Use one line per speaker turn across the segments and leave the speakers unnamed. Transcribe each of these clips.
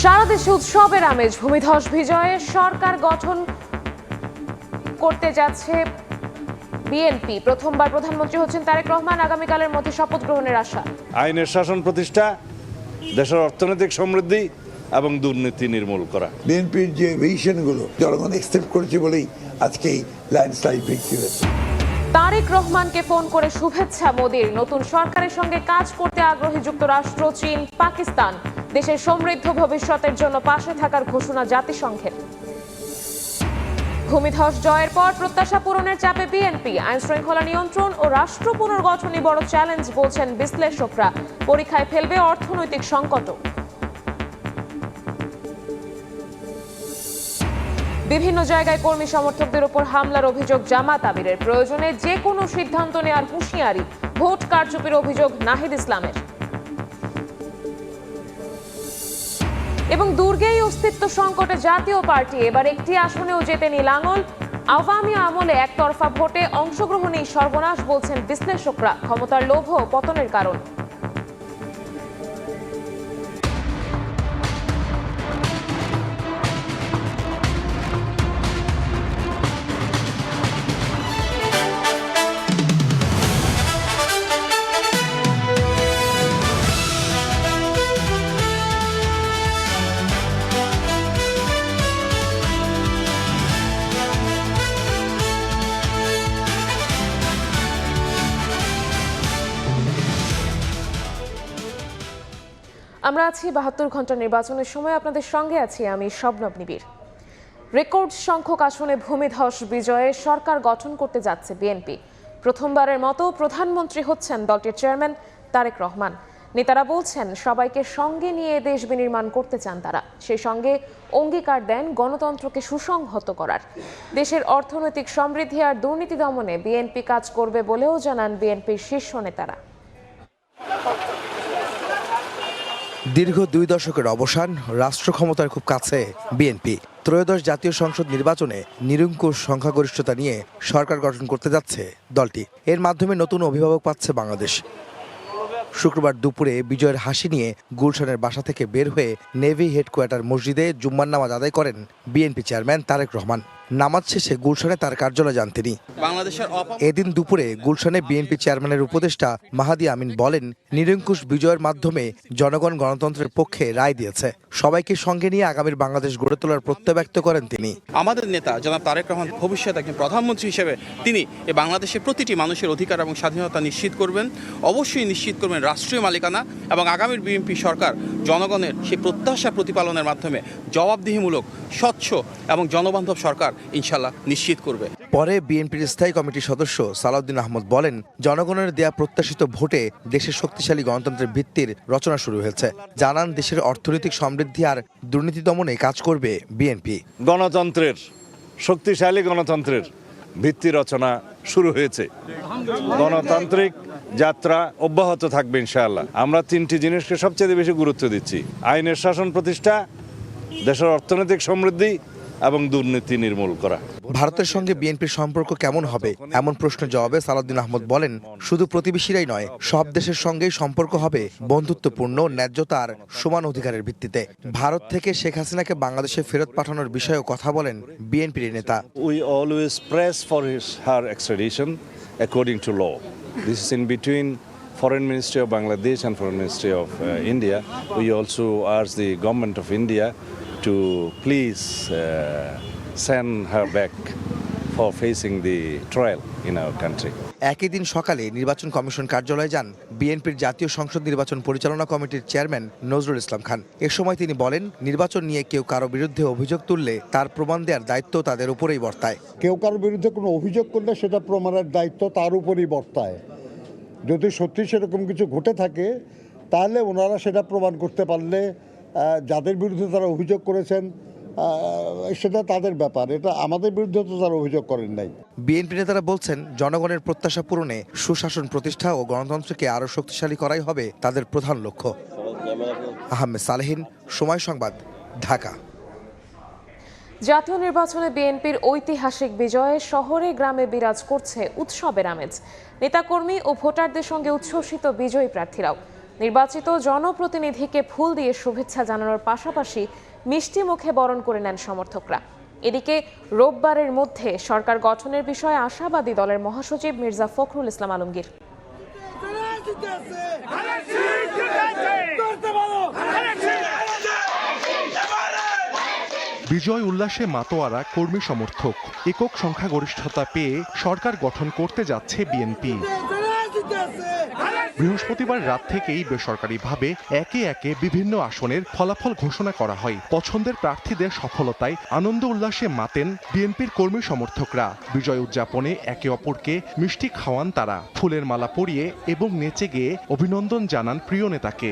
সারা দেশে উৎসবের আমেজ। ভূমিধস বিজয়ে সরকার গঠন করতে যাচ্ছে বিএনপি। প্রথমবার প্রধানমন্ত্রী হচ্ছেন তারেক রহমান। আগামীকালের মধ্যে শপথ গ্রহণের আশা।
আইনের শাসন প্রতিষ্ঠা, দেশের অর্থনৈতিক সমৃদ্ধি এবং দুর্নীতি নির্মূল করা।
বিএনপির যে ভিশনগুলো জনগণ অ্যাকসেপ্ট করেছে বলেই আজকে এই ল্যান্ডস্লাইড ভিক্টরি হয়েছে।
তারেক রহমানকে ফোন করে শুভেচ্ছা মোদির। নতুন সরকারের সঙ্গে কাজ করতে আগ্রহী যুক্তরাষ্ট্র, চীন, পাকিস্তান। দেশের সমৃদ্ধ ভবিষ্যতের জন্য পাশে থাকার ঘোষণা জাতিসংঘের। ভূমিধস জয়ের পর প্রত্যাশা পূরণের চাপে বিএনপি। আইন শৃঙ্খলা নিয়ন্ত্রণ ও রাষ্ট্র পুনর্গঠনই বড় চ্যালেঞ্জ বলছেন বিশ্লেষকরা। পরীক্ষায় ফেলবে অর্থনৈতিক সংকটও। বিভিন্ন জায়গায় কর্মী সমর্থকদের উপর হামলার অভিযোগ জামাত আমিরের। প্রয়োজনে যে কোনো সিদ্ধান্ত নেওয়ার হুঁশিয়ারি। ভোট কারচুপির অভিযোগ নাহিদ ইসলামের। এবং দুর্গেই অস্তিত্ব সংকটে জাতীয় পার্টি। এবার একটি আসনেও জেতেনি লাঙ্গল। আওয়ামী আমলে একতরফা ভোটে অংশগ্রহণেই সর্বনাশ বলছেন বিশ্লেষকরা। ক্ষমতার লোভ পতনের কারণ। আমরা আছি ৭২ ঘন্টা নির্বাচনের সময়। আপনাদের সঙ্গে আছি আমি শবনব নিবিড়। রেকর্ড সংখ্যক আসনে ভূমিধস বিজয়ে সরকার গঠন করতে যাচ্ছে বিএনপি। প্রথমবারের মতো প্রধানমন্ত্রী হচ্ছেন দলটির চেয়ারম্যান তারেক রহমান। নেতারা বলছেন সবাইকে সঙ্গে নিয়ে দেশ বিনির্মাণ করতে চান তারা। সেই সঙ্গে অঙ্গীকার দেন গণতন্ত্রকে সুসংহত করার। দেশের অর্থনৈতিক সমৃদ্ধি আর দুর্নীতি দমনে বিএনপি কাজ করবে বলেও জানান বিএনপির শীর্ষ নেতারা।
দীর্ঘ ২ দশকের অবসান, রাষ্ট্র ক্ষমতার খুব কাছে বিএনপি। ত্রয়োদশ জাতীয় সংসদ নির্বাচনে নিরঙ্কুশ সংখ্যাগরিষ্ঠতা নিয়ে সরকার গঠন করতে যাচ্ছে দলটি। এর মাধ্যমে নতুন অভিভাবক পাচ্ছে বাংলাদেশ। শুক্রবার দুপুরে বিজয়ের হাসি নিয়ে গুলশানের বাসা থেকে বের হয়ে নেভি হেডকোয়ার্টার মসজিদে জুম্মার নামাজ আদায় করেন বিএনপি চেয়ারম্যান তারেক রহমান। নামাজ শেষে গুলশানে তার কার্যালয়ে যান তিনি। এদিন দুপুরে গুলশানে বিএনপি চেয়ারম্যানের উপদেষ্টা মাহাদি আমিন বলেন, নিরঙ্কুশ বিজয়ের মাধ্যমে জনগণ গণতন্ত্রের পক্ষে রায় দিয়েছে। সবাইকে সঙ্গে নিয়ে আগামীর বাংলাদেশ গড়ে তোলার প্রত্যয় ব্যক্ত করেন তিনি।
আমাদের নেতা জনাব তারেক রহমান ভবিষ্যতে একজন প্রধানমন্ত্রী হিসেবে তিনি এই বাংলাদেশের প্রতিটি মানুষের অধিকার এবং স্বাধীনতা নিশ্চিত করবেন। অবশ্যই নিশ্চিত করবেন রাষ্ট্রীয় মালিকানা, এবং আগামীর বিএনপি সরকার জনগণের সেই প্রত্যাশা প্রতিপালনের মাধ্যমে জবাবদিহিমূলক, স্বচ্ছ এবং জনবান্ধব সরকার ইনশাল্লাহ নিশ্চিত করবে।
পরে বিএনপির স্থায়ী কমিটির সদস্য সালাউদ্দিন আহমদ বলেন, জনগণের দেয়া প্রত্যাশিত ভোটে দেশের শক্তিশালী গণতন্ত্রের ভিত্তির রচনা শুরু হয়েছে। জানান দেশের অর্থনৈতিক সমৃদ্ধি আর দুর্নীতি দমনে কাজ করবে বিএনপি।
গণতন্ত্রের, শক্তিশালী গণতন্ত্রের ভিত্তি রচনা শুরু হয়েছে। গণতান্ত্রিক যাত্রা অব্যাহত থাকবে ইনশাআল্লাহ। আমরা 3টি জিনিসকে সবচেয়ে বেশি গুরুত্ব দিচ্ছি: আইনের শাসন প্রতিষ্ঠা, দেশের অর্থনৈতিক সমৃদ্ধি এবং দুর্নীতি নির্মূল করা।
ভারতের সঙ্গে বিএনপির সম্পর্ক কেমন হবে এমন প্রশ্নের জবাবে সালাউদ্দিন আহমদ বলেন, শুধু প্রতিবেশীরাই নয়, সব দেশের সঙ্গেই সম্পর্ক হবে বন্ধুত্বপূর্ণ, ন্যায্যতা আর সমান অধিকারের ভিত্তিতে। ভারত থেকে শেখ হাসিনাকে বাংলাদেশে ফেরত পাঠানোর বিষয়েও কথা বলেন বিএনপির নেতা।
We always press for her extradition according to law. This is in between Foreign Ministry of Bangladesh and Foreign Ministry of India. We also urge the government of India to please send her back for facing the trial in our country.
একই দিন সকালে নির্বাচন commission কার্যালয়ে যান বিএনপির জাতীয় সংসদ নির্বাচন পরিচালনা কমিটির চেয়ারম্যান নজরুল ইসলাম খান। এ সময় তিনি বলেন, নির্বাচন নিয়ে কেউ কারো বিরুদ্ধে অভিযোগ তুললে তার প্রমাণ দেওয়ার দায়িত্ব তাদের উপরেই বর্তায়।
কেউ কারোর বিরুদ্ধে কোনো অভিযোগ করলে সেটা প্রমাণের দায়িত্ব তার উপরেই বর্তায়। যদি সত্যি সেরকম কিছু ঘটে থাকে তাহলে ওনারা সেটা প্রমাণ করতে পারলে যাদের বিরুদ্ধে তারা অভিযোগ করেছেন সেটা তাদের ব্যাপার। এটা আমাদের বিরুদ্ধে তো তারা অভিযোগ করেন নাই।
বিএনপি নেতারা বলছেন, জনগণের প্রত্যাশা পূরণে সুশাসন প্রতিষ্ঠা ও গণতন্ত্রকে আরও শক্তিশালী করাই হবে তাদের প্রধান লক্ষ্য। আহমেদ সালেহীন, সময় সংবাদ, ঢাকা।
জাতীয় নির্বাচনে বিএনপির ঐতিহাসিক বিজয়ে শহরে গ্রামে বিরাজ করছে উৎসবের আমেজ। নেতাকর্মী ও ভোটারদের সঙ্গে উচ্ছ্বসিত বিজয়ী প্রার্থীরাও। নির্বাচিত জনপ্রতিনিধিকে ফুল দিয়ে শুভেচ্ছা জানানোর পাশাপাশি মিষ্টি মুখে বরণ করে নেন সমর্থকরা। এদিকে রোববারের মধ্যে সরকার গঠনের বিষয়ে আশাবাদী দলের মহাসচিব মির্জা ফখরুল ইসলাম আলমগীর।
বিজয় উল্লাসে মাতোয়ারা কর্মী সমর্থক। একক সংখ্যাগরিষ্ঠতা পেয়ে সরকার গঠন করতে যাচ্ছে বিএনপি। বৃহস্পতিবার রাত থেকেই বেসরকারিভাবে একে একে বিভিন্ন আসনের ফলাফল ঘোষণা করা হয়। পছন্দের প্রার্থীদের সফলতায় আনন্দ উল্লাসে মাতেন বিএনপির কর্মী সমর্থকরা। বিজয় উদযাপনে একে অপরকে মিষ্টি খাওয়ান তারা, ফুলের মালা পরিয়ে এবং নেচে গেয়ে অভিনন্দন জানান প্রিয় নেতাকে।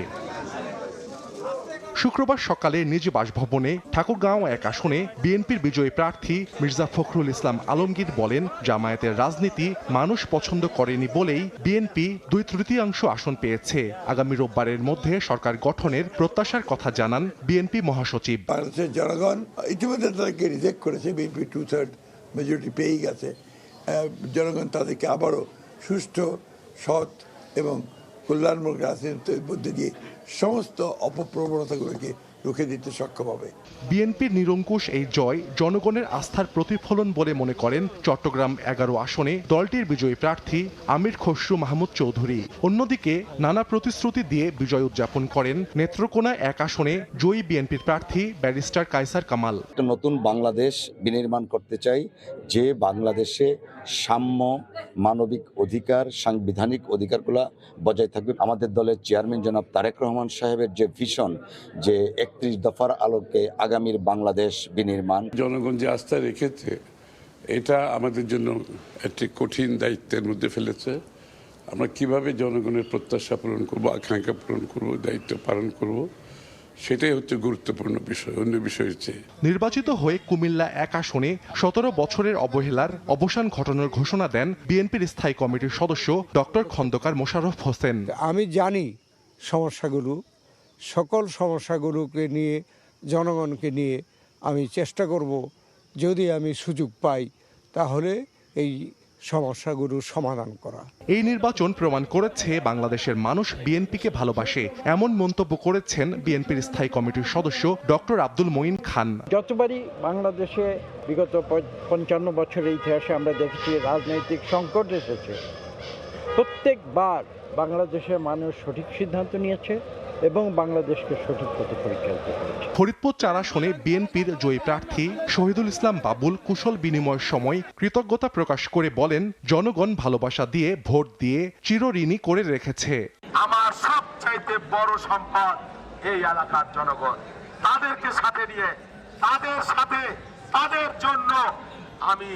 শুক্রবার সকালে নিজ বাসভবনে ঠাকুরগাঁও 1 আসনে বিএনপির বিজয়ী প্রার্থী মির্জা ফখরুল ইসলাম আলমগীর বলেন, জামায়াতের রাজনীতি মানুষ পছন্দ করেনি বলেই বিএনপি 2/3 আসন পেয়েছে। আগামী রোববারের মধ্যে সরকার গঠনের প্রত্যাশার কথা জানান বিএনপি মহাসচিব।
বাংলাদেশের জনগণ ইতিমধ্যে তাদেরকে রিজেক্ট করেছে, বিএনপি 2/3 মেজরিটি পেয়ে গেছে। জনগণ তাদেরকে আবারও সুষ্ঠু, সৎ এবং কল্যাণমূলক রাজনীতির মধ্যে দিয়ে সমস্ত অপপ্রবণতাগুলোকে রুখে দিতে সক্ষম হবে।
বিএনপির নিরঙ্কুশ এই জয় জনগণের আস্থার প্রতিফলন বলে মনে করেন চট্টগ্রাম 11 আসনে দলটির বিজয়ী প্রার্থী আমির খসরু মাহমুদ চৌধুরী। অন্যদিকে নানা প্রতিশ্রুতি দিয়ে বিজয় উদযাপন করেন নেত্রকোনা 1 আসনে জয়ী বিএনপির প্রার্থী ব্যারিস্টার কায়সার কামাল।
একটা নতুন বাংলাদেশ বিনির্মাণ করতে চাই, যে বাংলাদেশে সাম্য, মানবিক অধিকার, সাংবিধানিক অধিকারগুলো বজায় থাকবে। আমাদের দলের চেয়ারম্যান জনাব তারেক রহমান সাহেবের যে ভিশন, যে 31 দফার আলোকে আগামীর বাংলাদেশ বিনির্মাণ,
জনগণ যে আস্থা রেখেছে, এটা আমাদের জন্য একটি কঠিন দায়িত্বের মধ্যে ফেলেছে। আমরা কিভাবে জনগণের প্রত্যাশা পূরণ করব, আকাঙ্ক্ষা পূরণ করব, দায়িত্ব পালন করব, সেটাই হচ্ছে গুরুত্বপূর্ণ বিষয়, অন্য বিষয়ের চেয়ে।
নির্বাচিত হয়ে কুমিল্লা 1 আসনে 17 বছরের অবহেলার অবসান ঘটানোর ঘোষণা দেন বিএনপির স্থায়ী কমিটির সদস্য ডক্টর খন্দকার মোশাররফ হোসেন।
আমি জানি সমস্যাগুলো, সকল সমস্যাগুলোকে নিয়ে, জনগণকে নিয়ে আমি চেষ্টা করব, যদি আমি সুযোগ পাই তাহলে এই সমস্যাগুলো সমাধান করা।
এই নির্বাচন প্রমাণ করেছে বাংলাদেশের মানুষ বিএনপিকে ভালোবাসে, এমন মন্তব্য করেছেন বিএনপির স্থায়ী কমিটির সদস্য ডক্টর আব্দুল মঈন খান।
যতবারই বাংলাদেশে বিগত 55 বছরের ইতিহাসে আমরা দেখেছি রাজনৈতিক সংকট এসেছে, প্রত্যেকবার বাংলাদেশের মানুষ সঠিক সিদ্ধান্ত নিয়েছে এবং বাংলাদেশকে সঠিক পথে পরিচালিত করেছে।
ফরিদপুর 4 আসনে বিএনপির জয়ী প্রার্থী শহীদুল ইসলাম বাবুল কুশল বিনিময়ের সময় কৃতজ্ঞতা প্রকাশ করে বলেন, জনগণ ভালোবাসা দিয়ে ভোট দিয়ে চিরঋণী করে রেখেছে।
আমার সবচাইতে বড় সম্পদ এই এলাকার জনগণ। তাদেরকে সাথে নিয়ে, তাদের জন্য আমি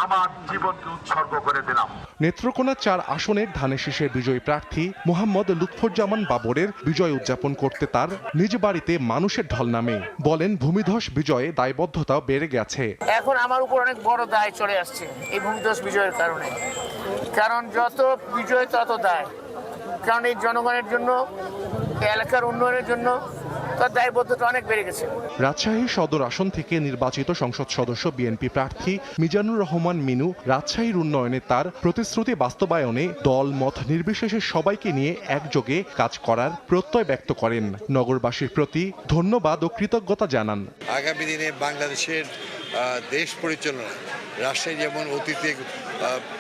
আমার জীবনকে উৎসর্গ করে দিলাম।
নেত্রকোনা 4 আসনের ধানেশীষের বিজয়ী প্রার্থী মোহাম্মদ লুৎফুজ্জামান বাবরের বিজয় উদযাপন করতে তার নিজ বাড়িতে মানুষের ঢল নামে। বলেন, ভূমিধস বিজয়ে দায়বদ্ধতাও বেড়ে গেছে।
এখন আমার উপর অনেক বড় দায় চলে আসছে এই ভূমিধস বিজয়ের কারণে। কারণ যত বিজয় তত দায়, কারণ এই জনগণের জন্য, এলাকার উন্নয়নের জন্য তার দায়বদ্ধতা অনেক বেড়ে গেছে।
রাজশাহী সদর আসন থেকে নির্বাচিত সংসদ সদস্য বিএনপি প্রার্থী মিজানুর রহমান মিনু রাজশাহীর উন্নয়নে তার প্রতিশ্রুতি বাস্তবায়নে দল মত নির্বিশেষে সবাইকে নিয়ে একযোগে কাজ করার প্রত্যয় ব্যক্ত করেন। নগরবাসীর প্রতি ধন্যবাদ ও কৃতজ্ঞতা জানান।
আগামী দিনে বাংলাদেশের দেশ পরিচালনা রাজশাহী যেমন অতীতে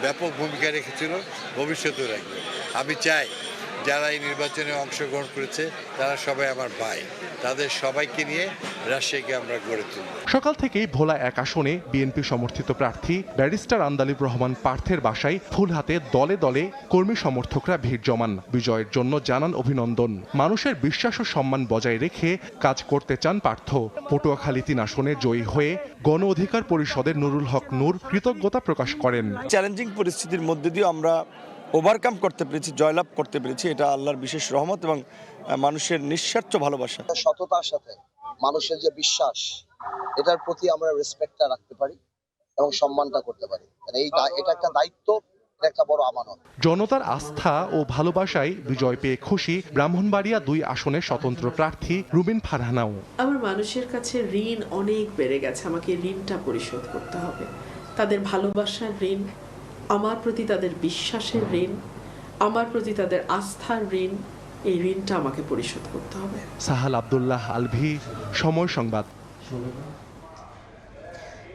ব্যাপক ভূমিকা রেখেছিল, ভবিষ্যতেও রাখবে। আমি চাই যারা এই নির্বাচনে অংশগ্রহণ করেছে তারা সবাই আমার ভাই, তাদের সবাইকে নিয়ে রাজশাহীকে আমরা গড়ে তুলব।
সকাল থেকেই ভোলা 1 আসনে বিএনপি সমর্থিত প্রার্থী ব্যারিস্টার আন্দালিব রহমান পার্থের বাসায় ফুল হাতে দলে দলে কর্মী সমর্থকরা ভিড় জমান। বিজয়ের জন্য জানান অভিনন্দন। মানুষের বিশ্বাস ও সম্মান বজায় রেখে কাজ করতে চান পার্থ। পটুয়াখালী 3 আসনে জয়ী হয়ে গণ অধিকার পরিষদের নুরুল হক নূর কৃতজ্ঞতা প্রকাশ করেন।
চ্যালেঞ্জিং পরিস্থিতির মধ্যে দিয়ে আমরা ওভারকাম করতে পেরেছি, জয়লাভ করতে পেরেছি, এটা আল্লাহর বিশেষ রহমত এবং মানুষের নিঃস্বার্থ ভালোবাসা।
সততার সাথে মানুষের যে বিশ্বাস, এটার প্রতি আমরা রেসপেক্টটা রাখতে পারি এবং সম্মানটা করতে পারি। এটা একটা দায়িত্ব, এটা একটা বড় আমানত।
জনতার আস্থা ও ভালোবাসায় বিজয় পেয়ে খুশি ব্রাহ্মণবাড়িয়া 2 আসনের স্বতন্ত্র প্রার্থী রুবিন ফারহানাও।
আমার মানুষের কাছে ঋণ অনেক বেড়ে গেছে, আমাকে ঋণটা পরিশোধ করতে হবে। তাদের ভালোবাসার ঋণ, আমার প্রতি তাদের বিশ্বাসের ঋণ, আমার প্রতি তাদের আস্থার ঋণ, এই ঋণটা আমাকে পরিশোধ করতে হবে।
সাহাল আব্দুল্লাহ আলভি, সময় সংবাদ।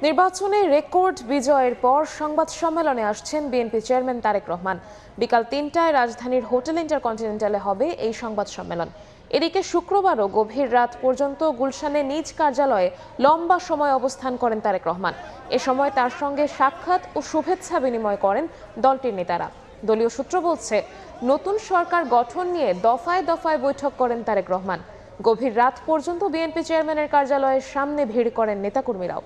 নির্বাচনে রেকর্ড বিজয়ের পর সংবাদ সম্মেলনে আসছেন বিএনপি চেয়ারম্যান তারেক রহমান। বিকাল ৩টায় রাজধানীর হোটেল ইন্টারকন্টিনেন্টালে হবে এই সংবাদ সম্মেলন। এদিকে শুক্রবারও গভীর রাত পর্যন্ত গুলশানে নিজ কার্যালয়ে লম্বা সময় অবস্থান করেন তারেক রহমান। এ সময় তার সঙ্গে সাক্ষাৎ ও শুভেচ্ছা বিনিময় করেন দলটির নেতারা। দলীয় সূত্র বলছে, নতুন সরকার গঠন নিয়ে দফায় দফায় বৈঠক করেন তারেক রহমান। গভীর রাত পর্যন্ত বিএনপি চেয়ারম্যানের কার্যালয়ের সামনে ভিড় করেন নেতাকর্মীরাও।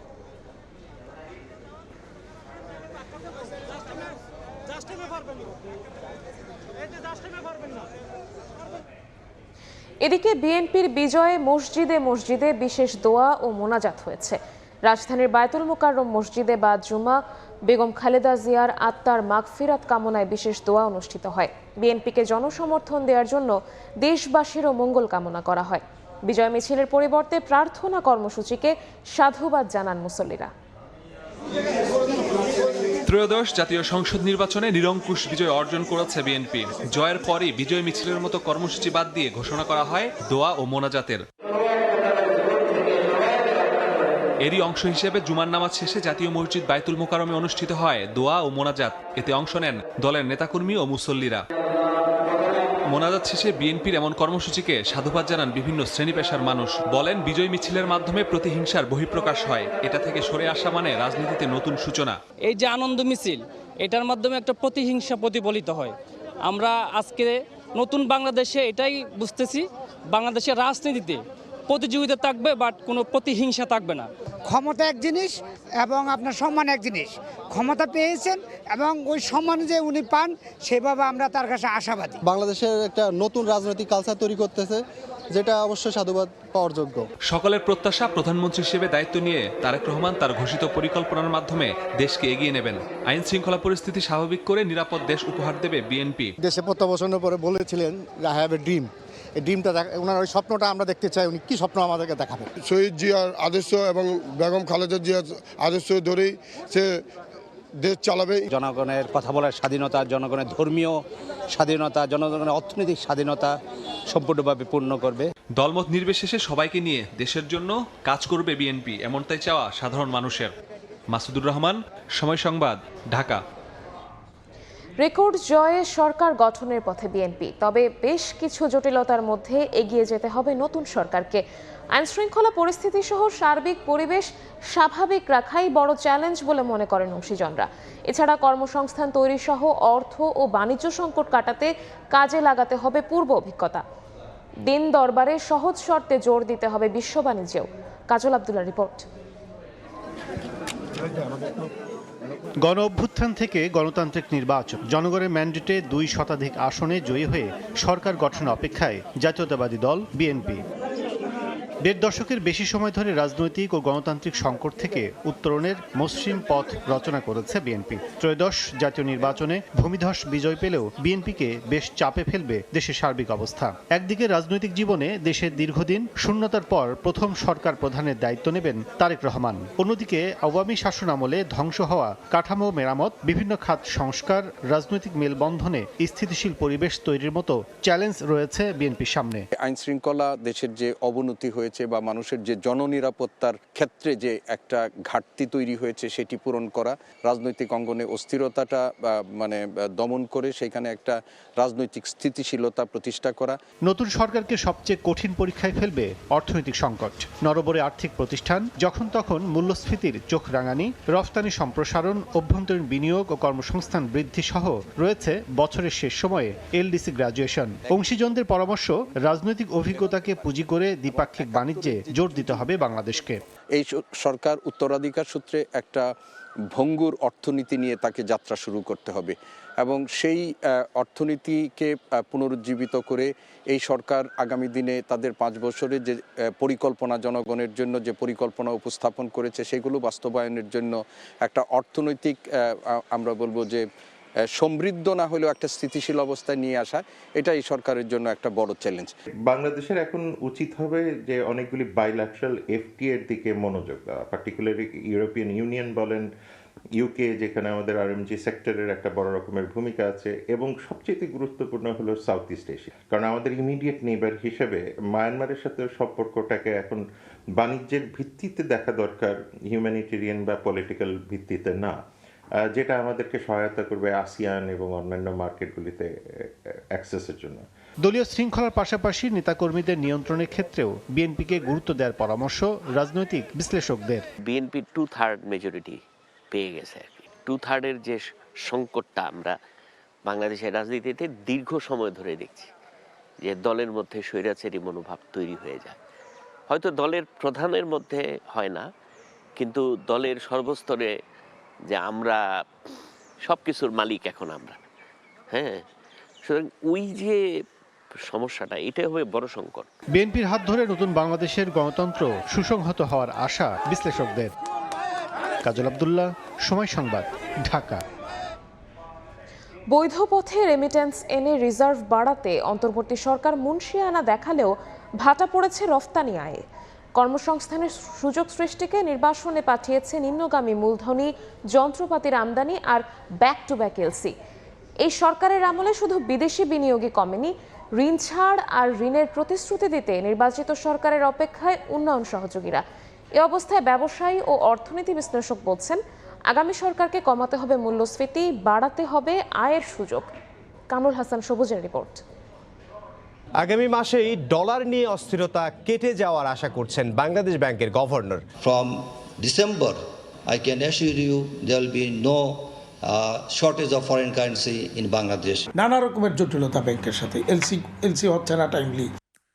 এদিকে বিএনপির বিজয়ে মসজিদে মসজিদে বিশেষ দোয়া ও মোনাজাত হয়েছে। রাজধানীর বায়তুল মোকাররম মসজিদে বাদ জুমা বেগম খালেদা জিয়ার আত্মার মাগফিরাত কামনায় বিশেষ দোয়া অনুষ্ঠিত হয়। বিএনপিকে জনসমর্থন দেওয়ার জন্য দেশবাসীরও মঙ্গল কামনা করা হয়। বিজয় মিছিলের পরিবর্তে প্রার্থনা কর্মসূচিকে সাধুবাদ জানান মুসল্লিরা।
ত্রয়োদশ জাতীয় সংসদ নির্বাচনে নিরঙ্কুশ বিজয় অর্জন করেছে বিএনপি। জয়ের পরই বিজয় মিছিলের মতো কর্মসূচি বাদ দিয়ে ঘোষণা করা হয় দোয়া ও মোনাজাতের। এরই অংশ হিসেবে জুমার নামাজ শেষে জাতীয় মসজিদ বায়তুল মোকাররমে অনুষ্ঠিত হয় দোয়া ও মোনাজাত। এতে অংশ নেন দলের নেতাকর্মী ও মুসল্লিরা। মোনাজাত শেষে বিএনপির এমন কর্মসূচিকে সাধুবাদ জানান বিভিন্ন শ্রেণী পেশার মানুষ। বলেন, বিজয় মিছিলের মাধ্যমে প্রতিহিংসার বহিঃপ্রকাশ হয়। এটা থেকে সরে আসা মানে রাজনীতিতে নতুন সূচনা।
এই যে আনন্দ মিছিল, এটার মাধ্যমে একটা প্রতিহিংসা প্রতিফলিত হয়। আমরা আজকে নতুন বাংলাদেশে এটাই বুঝতেছি, বাংলাদেশের রাজনীতিতে প্রতিযোগিতা থাকবে, বাট কোনো প্রতিহিংসা থাকবে না।
ক্ষমতা এক জিনিস এবং আপনার সম্মান এক জিনিস। ক্ষমতা পেয়েছেন এবং ওই সম্মান যে উনি পান, সেভাবে আমরা তার কাছে আশাবাদী।
বাংলাদেশের একটা নতুন রাজনৈতিক কালচার তৈরি করতেছে, যেটা অবশ্যই সাধুবাদ পাওয়ার যোগ্য।
সকলের প্রত্যাশা, প্রধানমন্ত্রী হিসেবে দায়িত্ব নিয়ে তারেক রহমান তার ঘোষিত পরিকল্পনার মাধ্যমে দেশকে এগিয়ে নেবেন। আইন শৃঙ্খলা পরিস্থিতি স্বাভাবিক করে নিরাপদ দেশ উপহার দেবে বিএনপি।
দেশে প্রত্যাবর্তনের পরে বলেছিলেন, আই হ্যাভ এ ড্রিম। এই ড্রিমটা, ওনার ওই স্বপ্নটা আমরা দেখতে চাই। উনি কি স্বপ্ন আমাদেরকে দেখাবেন?
শহীদ জিয়ার আদর্শ এবং বেগম খালেদা জিয়ার আদর্শ ধরেই সে দেশ চালাবে।
জনগণের কথা বলার স্বাধীনতা, জনগণের ধর্মীয় স্বাধীনতা, জনগণের অর্থনৈতিক স্বাধীনতা সম্পূর্ণভাবে পূর্ণ করবে।
দলমত নির্বিশেষে সবাইকে নিয়ে দেশের জন্য কাজ করবে বিএনপি, এমনটাই চাওয়া সাধারণ মানুষের। মাসুদুর রহমান, সময় সংবাদ, ঢাকা।
রেকর্ড জয়ে সরকার গঠনের পথে বিএনপি, তবে বেশ কিছু জটিলতার মধ্যে এগিয়ে যেতে হবে নতুন সরকারকে। আইনশৃঙ্খলা পরিস্থিতি সহ সার্বিক পরিবেশ স্বাভাবিক রাখাই বড় চ্যালেঞ্জ বলে মনে করেন অংশীজনরা। এছাড়া কর্মসংস্থান তৈরি সহ অর্থ ও বাণিজ্য সংকট কাটাতে কাজে লাগাতে হবে পূর্ব অভিজ্ঞতা। দিন দরবারে সহজ শর্তে জোর দিতে হবে বিশ্ব বাণিজ্যেও। কাজল আব্দুল্লাহ রিপোর্ট।
গণ অভ্যুত্থান থেকে গণতান্ত্রিক নির্বাচন, জনগণের ম্যান্ডেটে 2 শতাধিক আসনে জয়ী হয়ে সরকার গঠন অপেক্ষায় জাতীয়তাবাদী দল বিএনপি। 1.5 দশকের বেশি সময় ধরে রাজনৈতিক ও গণতান্ত্রিক সংকট থেকে উত্তরণের মসৃণ পথ রচনা করেছে বিএনপি। ত্রয়োদশ জাতীয় নির্বাচনে ভূমিধস বিজয় পেলেও বিএনপিকে বেশ চাপে ফেলবে দেশের সার্বিক অবস্থা। একদিকে রাজনৈতিক জীবনে দেশের দীর্ঘদিন শূন্যতার পর প্রথম সরকার প্রধানের দায়িত্ব নেবেন তারেক রহমান। অন্যদিকে আওয়ামী শাসনামলে ধ্বংস হওয়া কাঠামো মেরামত, বিভিন্ন খাত সংস্কার, রাজনৈতিক মেলবন্ধনে স্থিতিশীল পরিবেশ তৈরির মতো চ্যালেঞ্জ রয়েছে বিএনপির সামনে।
আইন শৃঙ্খলা, দেশের যে অবনতি হয়েছে বা মানুষের যে জননিরাপত্তার ক্ষেত্রে যে একটা ঘাটতি তৈরি হয়েছে, সেটি পূরণ করা, রাজনৈতিক অঙ্গনে অস্থিরতাটা দমন করে সেখানে একটা রাজনৈতিক স্থিতিশীলতা প্রতিষ্ঠা করা।
নতুন সরকারকে সবচেয়ে কঠিন পরীক্ষায় ফেলবে অর্থনৈতিক সংকট। নরবরে আর্থিক প্রতিষ্ঠান যখন তখন মূল্যস্ফীতির চোখ রাঙানি, রফতানি সম্প্রসারণ, অভ্যন্তরীণ বিনিয়োগ ও কর্মসংস্থান বৃদ্ধি সহ রয়েছে বছরের শেষ সময়ে এলডিসি গ্র্যাজুয়েশন। অংশীজনদের পরামর্শ, রাজনৈতিক অভিজ্ঞতাকে পুঁজি করে দ্বিপাক্ষিক বাণিজ্যে জোর দিতে হবে বাংলাদেশকে।
এই সরকার উত্তরাধিকার সূত্রে একটা ভঙ্গুর অর্থনীতি নিয়ে তাকে যাত্রা শুরু করতে হবে এবং সেই অর্থনীতিকে পুনরুজ্জীবিত করে এই সরকার আগামী দিনে তাদের 5 বছরের যে পরিকল্পনা, জনগণের জন্য যে পরিকল্পনা উপস্থাপন করেছে, সেগুলো বাস্তবায়নের জন্য একটা অর্থনৈতিক আমরা বলবো যে সমৃদ্ধ না হলেও একটা স্থিতিশীল অবস্থায় নিয়ে আসা, এটা এই সরকারের জন্য একটা বড় চ্যালেঞ্জ।
বাংলাদেশের এখন উচিত হবে যে অনেকগুলি বাইল্যাটারাল এফটিএ এর দিকে মনোযোগ দেওয়া, পার্টিকুলারলি ইউরোপিয়ান ইউনিয়ন বলেন ইউকে, যেখানে আমাদের আরএমজি সেক্টরের একটা বড় রকমের ভূমিকা আছে, এবং সবচেয়ে গুরুত্বপূর্ণ হলো সাউথ ইস্ট এশিয়া। কারণ আমাদের ইমিডিয়েট নেইবার হিসেবে মায়ানমারের সাথে সম্পর্কটাকে এখন বাণিজ্যের ভিত্তিতে দেখা দরকার, হিউম্যানিটেরিয়ান বা পলিটিক্যাল ভিত্তিতে না, যেটা আমাদেরকে সহায়তা করবে আসিয়ান এবং অন্যান্য মার্কেটগুলিতে অ্যাক্সেসের জন্য।
দলীয় শৃঙ্খলার পাশাপাশি নেতাকর্মীদের নিয়ন্ত্রণের ক্ষেত্রেও বিএনপিকে গুরুত্ব দেওয়ার পরামর্শ রাজনৈতিক বিশ্লেষকদের।
বিএনপি 2/3 মেজরিটি পেয়ে গেছে। 2/3 যে সংকটটা আমরা বাংলাদেশের রাজনীতিতে দীর্ঘ সময় ধরে দেখছি, যে দলের মধ্যে স্বৈরাচারী মনোভাব তৈরি হয়ে যায়। হয়তো দলের প্রধানের মধ্যে হয় না, কিন্তু দলের সর্বস্তরে যে আমরা সব কিছুর মালিক এখন আমরা, হ্যাঁ, সুতরাং ওই যে সমস্যাটা, এটা হবে বড় সংকট।
বিএনপির হাত ধরে নতুন বাংলাদেশের গণতন্ত্র সুসংহত হওয়ার আশা বিশ্লেষকদের। কাজল আব্দুল্লাহ, সময় সংবাদ, ঢাকা।
বৈধ পথে রেমিটেন্স এনে রিজার্ভ বাড়াতে অন্তর্বর্তী সরকার মুনশিয়ানা দেখালেও ভাটা পড়েছে রফতানি আয়ে। কর্মসংস্থানের সুযোগ সৃষ্টিকে নির্বাসনে পাঠিয়েছে নিম্নগামী মূলধনী যন্ত্রপাতির আমদানি আর ব্যাক টু ব্যাক এলসি। এই সরকারের আমলে শুধু বিদেশি বিনিয়োগই কমেনি, ঋণ ছাড় আর ঋণের প্রতিশ্রুতি দিতে নির্বাচিত সরকারের অপেক্ষায় উন্নয়ন সহযোগীরা। এ অবস্থায় ব্যবসায়ী ও অর্থনীতি বিশ্লেষক বলছেন, আগামী সরকারকে কমাতে হবে মূল্যস্ফীতি, বাড়াতে হবে আয়ের সুযোগ। কামরুল হাসান সবুজের রিপোর্ট।
আগামী মাসেই ডলার নিয়ে অস্থিরতা কেটে যাওয়ার আশা করছেন বাংলাদেশ ব্যাংকের governor.
From December, I can assure you there will be no shortage of foreign currency in Bangladesh.
নানা রকমের জটিলতা ব্যাংকের সাথে, এলসি হচ্ছে না টাইমলি।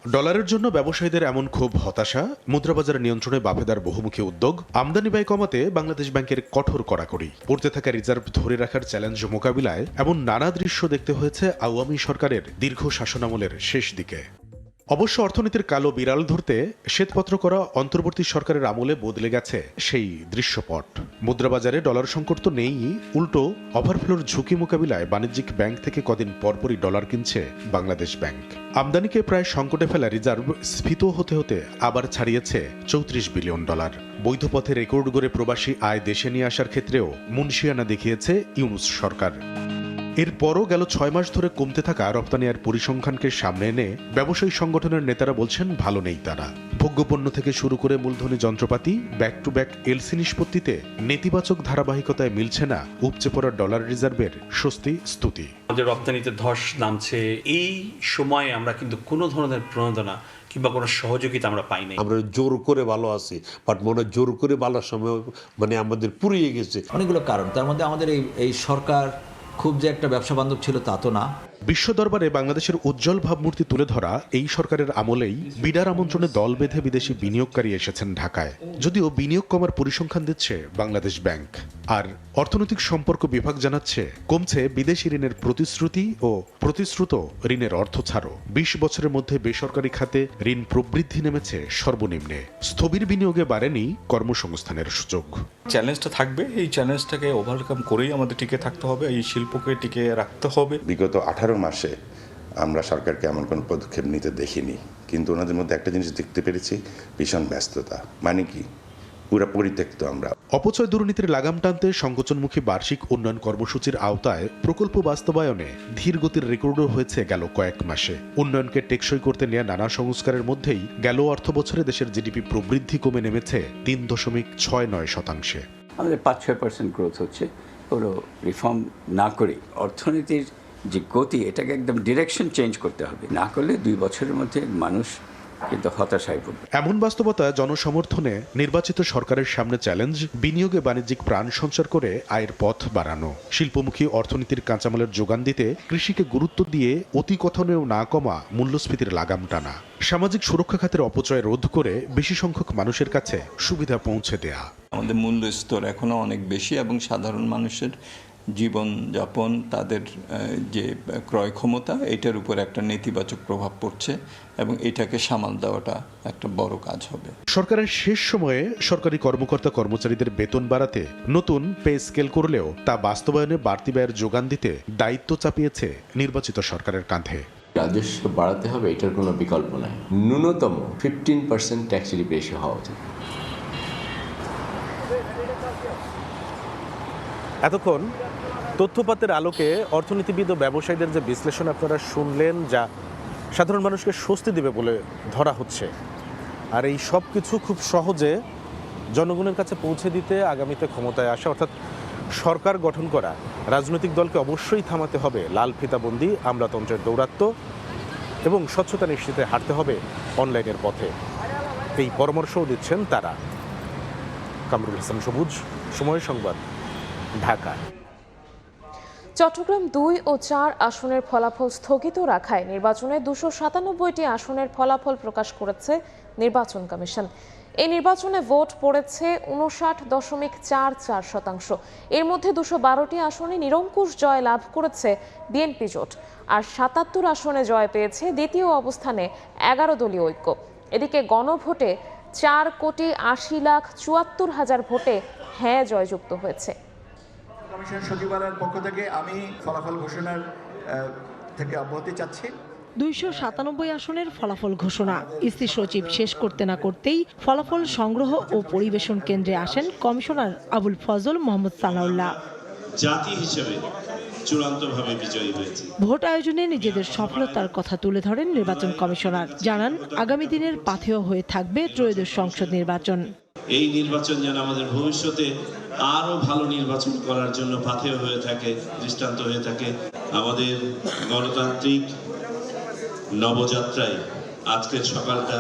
ডলারের জন্য ব্যবসায়ীদের এমন ক্ষোভ, হতাশা, মুদ্রাবাজার নিয়ন্ত্রণে বাফেদার বহুমুখী উদ্যোগ, আমদানি ব্যয় কমাতে বাংলাদেশ ব্যাংকের কঠোর কড়াকড়ি, পড়তে থাকা রিজার্ভ ধরে রাখার চ্যালেঞ্জ মোকাবিলায় এমন নানা দৃশ্য দেখতে হয়েছে আওয়ামী সরকারের দীর্ঘ শাসনামলের শেষ দিকে। অবশ্য অর্থনীতির কালো বিড়াল ধরতে শ্বেতপত্র করা অন্তর্বর্তী সরকারের আমলে বদলে গেছে সেই দৃশ্যপট। মুদ্রাবাজারে ডলার সংকট তো নেই, উল্টো ওভারফ্লোর ঝুঁকি মোকাবিলায় বাণিজ্যিক ব্যাংক থেকে কদিন পরপরই ডলার কিনছে বাংলাদেশ ব্যাংক। আমদানিকে প্রায় সংকটে ফেলা রিজার্ভ স্ফীত হতে হতে আবার ছাড়িয়েছে 34 বিলিয়ন ডলার। বৈধ পথে রেকর্ড গড়ে প্রবাসী আয় দেশে নিয়ে আসার ক্ষেত্রেও মুনশিয়ানা দেখিয়েছে ইউনূস সরকার। এরপরও গেল 6 মাস ধরে কমতে থাকা রপ্তানি আর পরিসংখ্যানকে সামনে এনে ব্যবসায়ী সংগঠনের নেতারা বলছেন ভালো নেই তারা। ভোগ্যপণ্য থেকে শুরু করে মূলধনী যন্ত্রপাতি, ব্যাক টু ব্যাক এলসি নিষ্পত্তিতে নেতিবাচক ধারাবাহিকতায় মিলছে না উপচে পড়া ডলার রিজার্ভের স্বস্তি স্তুতি।
আমাদের রপ্তানিতে ধস নামছে, এই সময়ে আমরা কিন্তু কোনো ধরনের প্রণোদনা কিংবা কোনো সহযোগিতা আমরা পাই নাই।
আমরা জোর করে ভালো আছি, বাট মনে জোর করে ভালোর সময় মানে আমাদের পুরিয়ে গেছে।
অনেকগুলো কারণ, তার মধ্যে আমাদের এই সরকার খুব যে একটা ব্যবসা বান্ধব ছিল তা তো না।
বিশ্ব দরবারে বাংলাদেশের উজ্জ্বল ভাবমূর্তি তুলে ধরা এই সরকারের আমলেই বিডার আমন্ত্রণে দল বেঁধে বিদেশি বিনিয়োগকারী এসেছেন ঢাকায়। যদিও বিনিয়োগ কমার পরিসংখ্যান দিচ্ছে বাংলাদেশ ব্যাংক, আর অর্থনৈতিক সম্পর্ক বিভাগ জানাচ্ছে কমছে বিদেশি ঋণের প্রতিশ্রুতি ও প্রতিশ্রুত ঋণের অর্থ ছাড়ও। 20 বছরের মধ্যে বেসরকারি খাতে ঋণ প্রবৃদ্ধি নেমেছে সর্বনিম্নে। স্থবির বিনিয়োগে বাড়েনি কর্মসংস্থানের সুযোগ।
চ্যালেঞ্জটা থাকবে, এই চ্যালেঞ্জটাকে ওভারকাম করেই আমাদের টিকে থাকতে হবে, এই শিল্পকে টিকে রাখতে হবে।
বিগত 18 মাসে আমরা সরকারকে এমন কোনো পদক্ষেপ নিতে দেখিনি, কিন্তু ওনাদের মধ্যে একটা জিনিস দেখতে পেরেছি, ভীষণ ব্যস্ততা। মানে কি, পুরো পরিত্যক্ত আমরা।
অপচয় দুর্নীতির লাগাম টানতে সংকোচনমুখী বার্ষিক উন্নয়ন কর্মসূচির আওতায় প্রকল্প বাস্তবায়নে ধীর গতির রেকর্ডও হয়েছে গেল কয়েক মাসে। উন্নয়নকে টেকসই করতে নেওয়া নানা সংস্কারের মধ্যেই গেল অর্থ বছরে দেশের জিডিপি প্রবৃদ্ধি কমে নেমেছে 3.69%।
আমাদের 5-6% গ্রোথ হচ্ছে। ওগুলো রিফর্ম না করে অর্থনীতির যে গতি, এটাকে একদম ডিরেকশন চেঞ্জ করতে হবে, না করলে 2 বছরের মধ্যে মানুষ কিন্তু হতাশায় পড়বে।
এমন বাস্তবতা জনসমর্থনে নির্বাচিত সরকারের সামনে চ্যালেঞ্জ, বিনিয়োগে বাণিজ্যিক প্রাণ সঞ্চার করে আয়ের পথ বাড়ানো, শিল্পমুখী অর্থনীতির কাঁচামালের যোগান দিতে কৃষিকে গুরুত্ব দিয়ে অতিকথনেও না কমা মূল্যস্ফীতির লাগাম টানা, সামাজিক সুরক্ষা খাতের অপচয় রোধ করে বেশি সংখ্যক মানুষের কাছে সুবিধা পৌঁছে দেয়া।
আমাদের মূল্য স্তর এখনো অনেক বেশি এবং সাধারণ মানুষের জীবনযাপন, তাদের যে ক্রয় ক্ষমতা, এটার উপর একটা নেতিবাচক প্রভাব পড়ছে এবং এটাকে সামাল দেওয়াটা একটা বড় কাজ হবে।
সরকারের শেষ সময়ে সরকারি কর্মকর্তা কর্মচারীদের বেতন বাড়াতে নতুন পে স্কেল করলেও তা বাস্তবায়নে বাড়তি ব্যয়ের যোগান দিতে দায়িত্ব চাপিয়েছে নির্বাচিত সরকারের কাঁধে।
রাজস্ব বাড়াতে হবে, এটার কোনো বিকল্প নাই। ন্যূনতম 15% ট্যাক্স রেশিও হওয়া উচিত।
এতক্ষণ তথ্যপাতের আলোকে অর্থনীতিবিদ ও ব্যবসায়ীদের যে বিশ্লেষণ আপনারা শুনলেন, যা সাধারণ মানুষকে স্বস্তি দেবে বলে ধরা হচ্ছে, আর এই সব কিছু খুব সহজে জনগণের কাছে পৌঁছে দিতে আগামীতে ক্ষমতায় আসা অর্থাৎ সরকার গঠন করা রাজনৈতিক দলকে অবশ্যই থামাতে হবে লাল ফিতাবন্দি, আমলাতন্ত্রের দৌরাত্ম্য এবং স্বচ্ছতা নিশ্চিতে হাঁটতে হবে অনলাইনের পথে। এই পরামর্শও দিচ্ছেন তারা। কামরুল হাসান সবুজ, সময় সংবাদ, ঢাকা।
চট্টগ্রাম 2 ও 4 আসনের ফলাফল স্থগিত রাখায় নির্বাচনে 297টি আসনের ফলাফল প্রকাশ করেছে নির্বাচন কমিশন। এই নির্বাচনে ভোট পড়েছে 59.44%। এর মধ্যে 212টি আসনে নিরঙ্কুশ জয় লাভ করেছে বিএনপি জোট, আর 77 আসনে জয় পেয়েছে দ্বিতীয় অবস্থানে 11 দলীয় ঐক্য। এদিকে গণভোটে 4,80,74,000 ভোটে হ্যাঁ জয়যুক্ত হয়েছে।
কমিশন সচিবালয়ের পক্ষ থেকে আমি ফলাফল ঘোষণার থেকে অব্যাহতি চাচ্ছি।
297 আসনের ফলাফল ঘোষণা ইসি সচিব শেষ করতে না করতেই ফলাফল সংগ্রহ ও পরিবেশন কেন্দ্রে আসেন কমিশনার আবুল ফজল মোহাম্মদ সানাউল্লাহ।
জাতি হিসেবে চূড়ান্তভাবে বিজয়ী হয়েছে।
ভোট আয়োজনে নিজেদের সফলতার কথা তুলে ধরেন নির্বাচন কমিশনার, জানান আগামী দিনের পাথেয় হয়ে থাকবে ত্রয়োদশ সংসদ নির্বাচন।
এই নির্বাচন যেন আমাদের ভবিষ্যতে আরো ভালো নির্বাচন করার জন্য পাথেয় হয়ে থাকে, দৃষ্টান্ত হয়ে থাকে। আমাদের গণতান্ত্রিক নবযাত্রায় আজকের সকালটা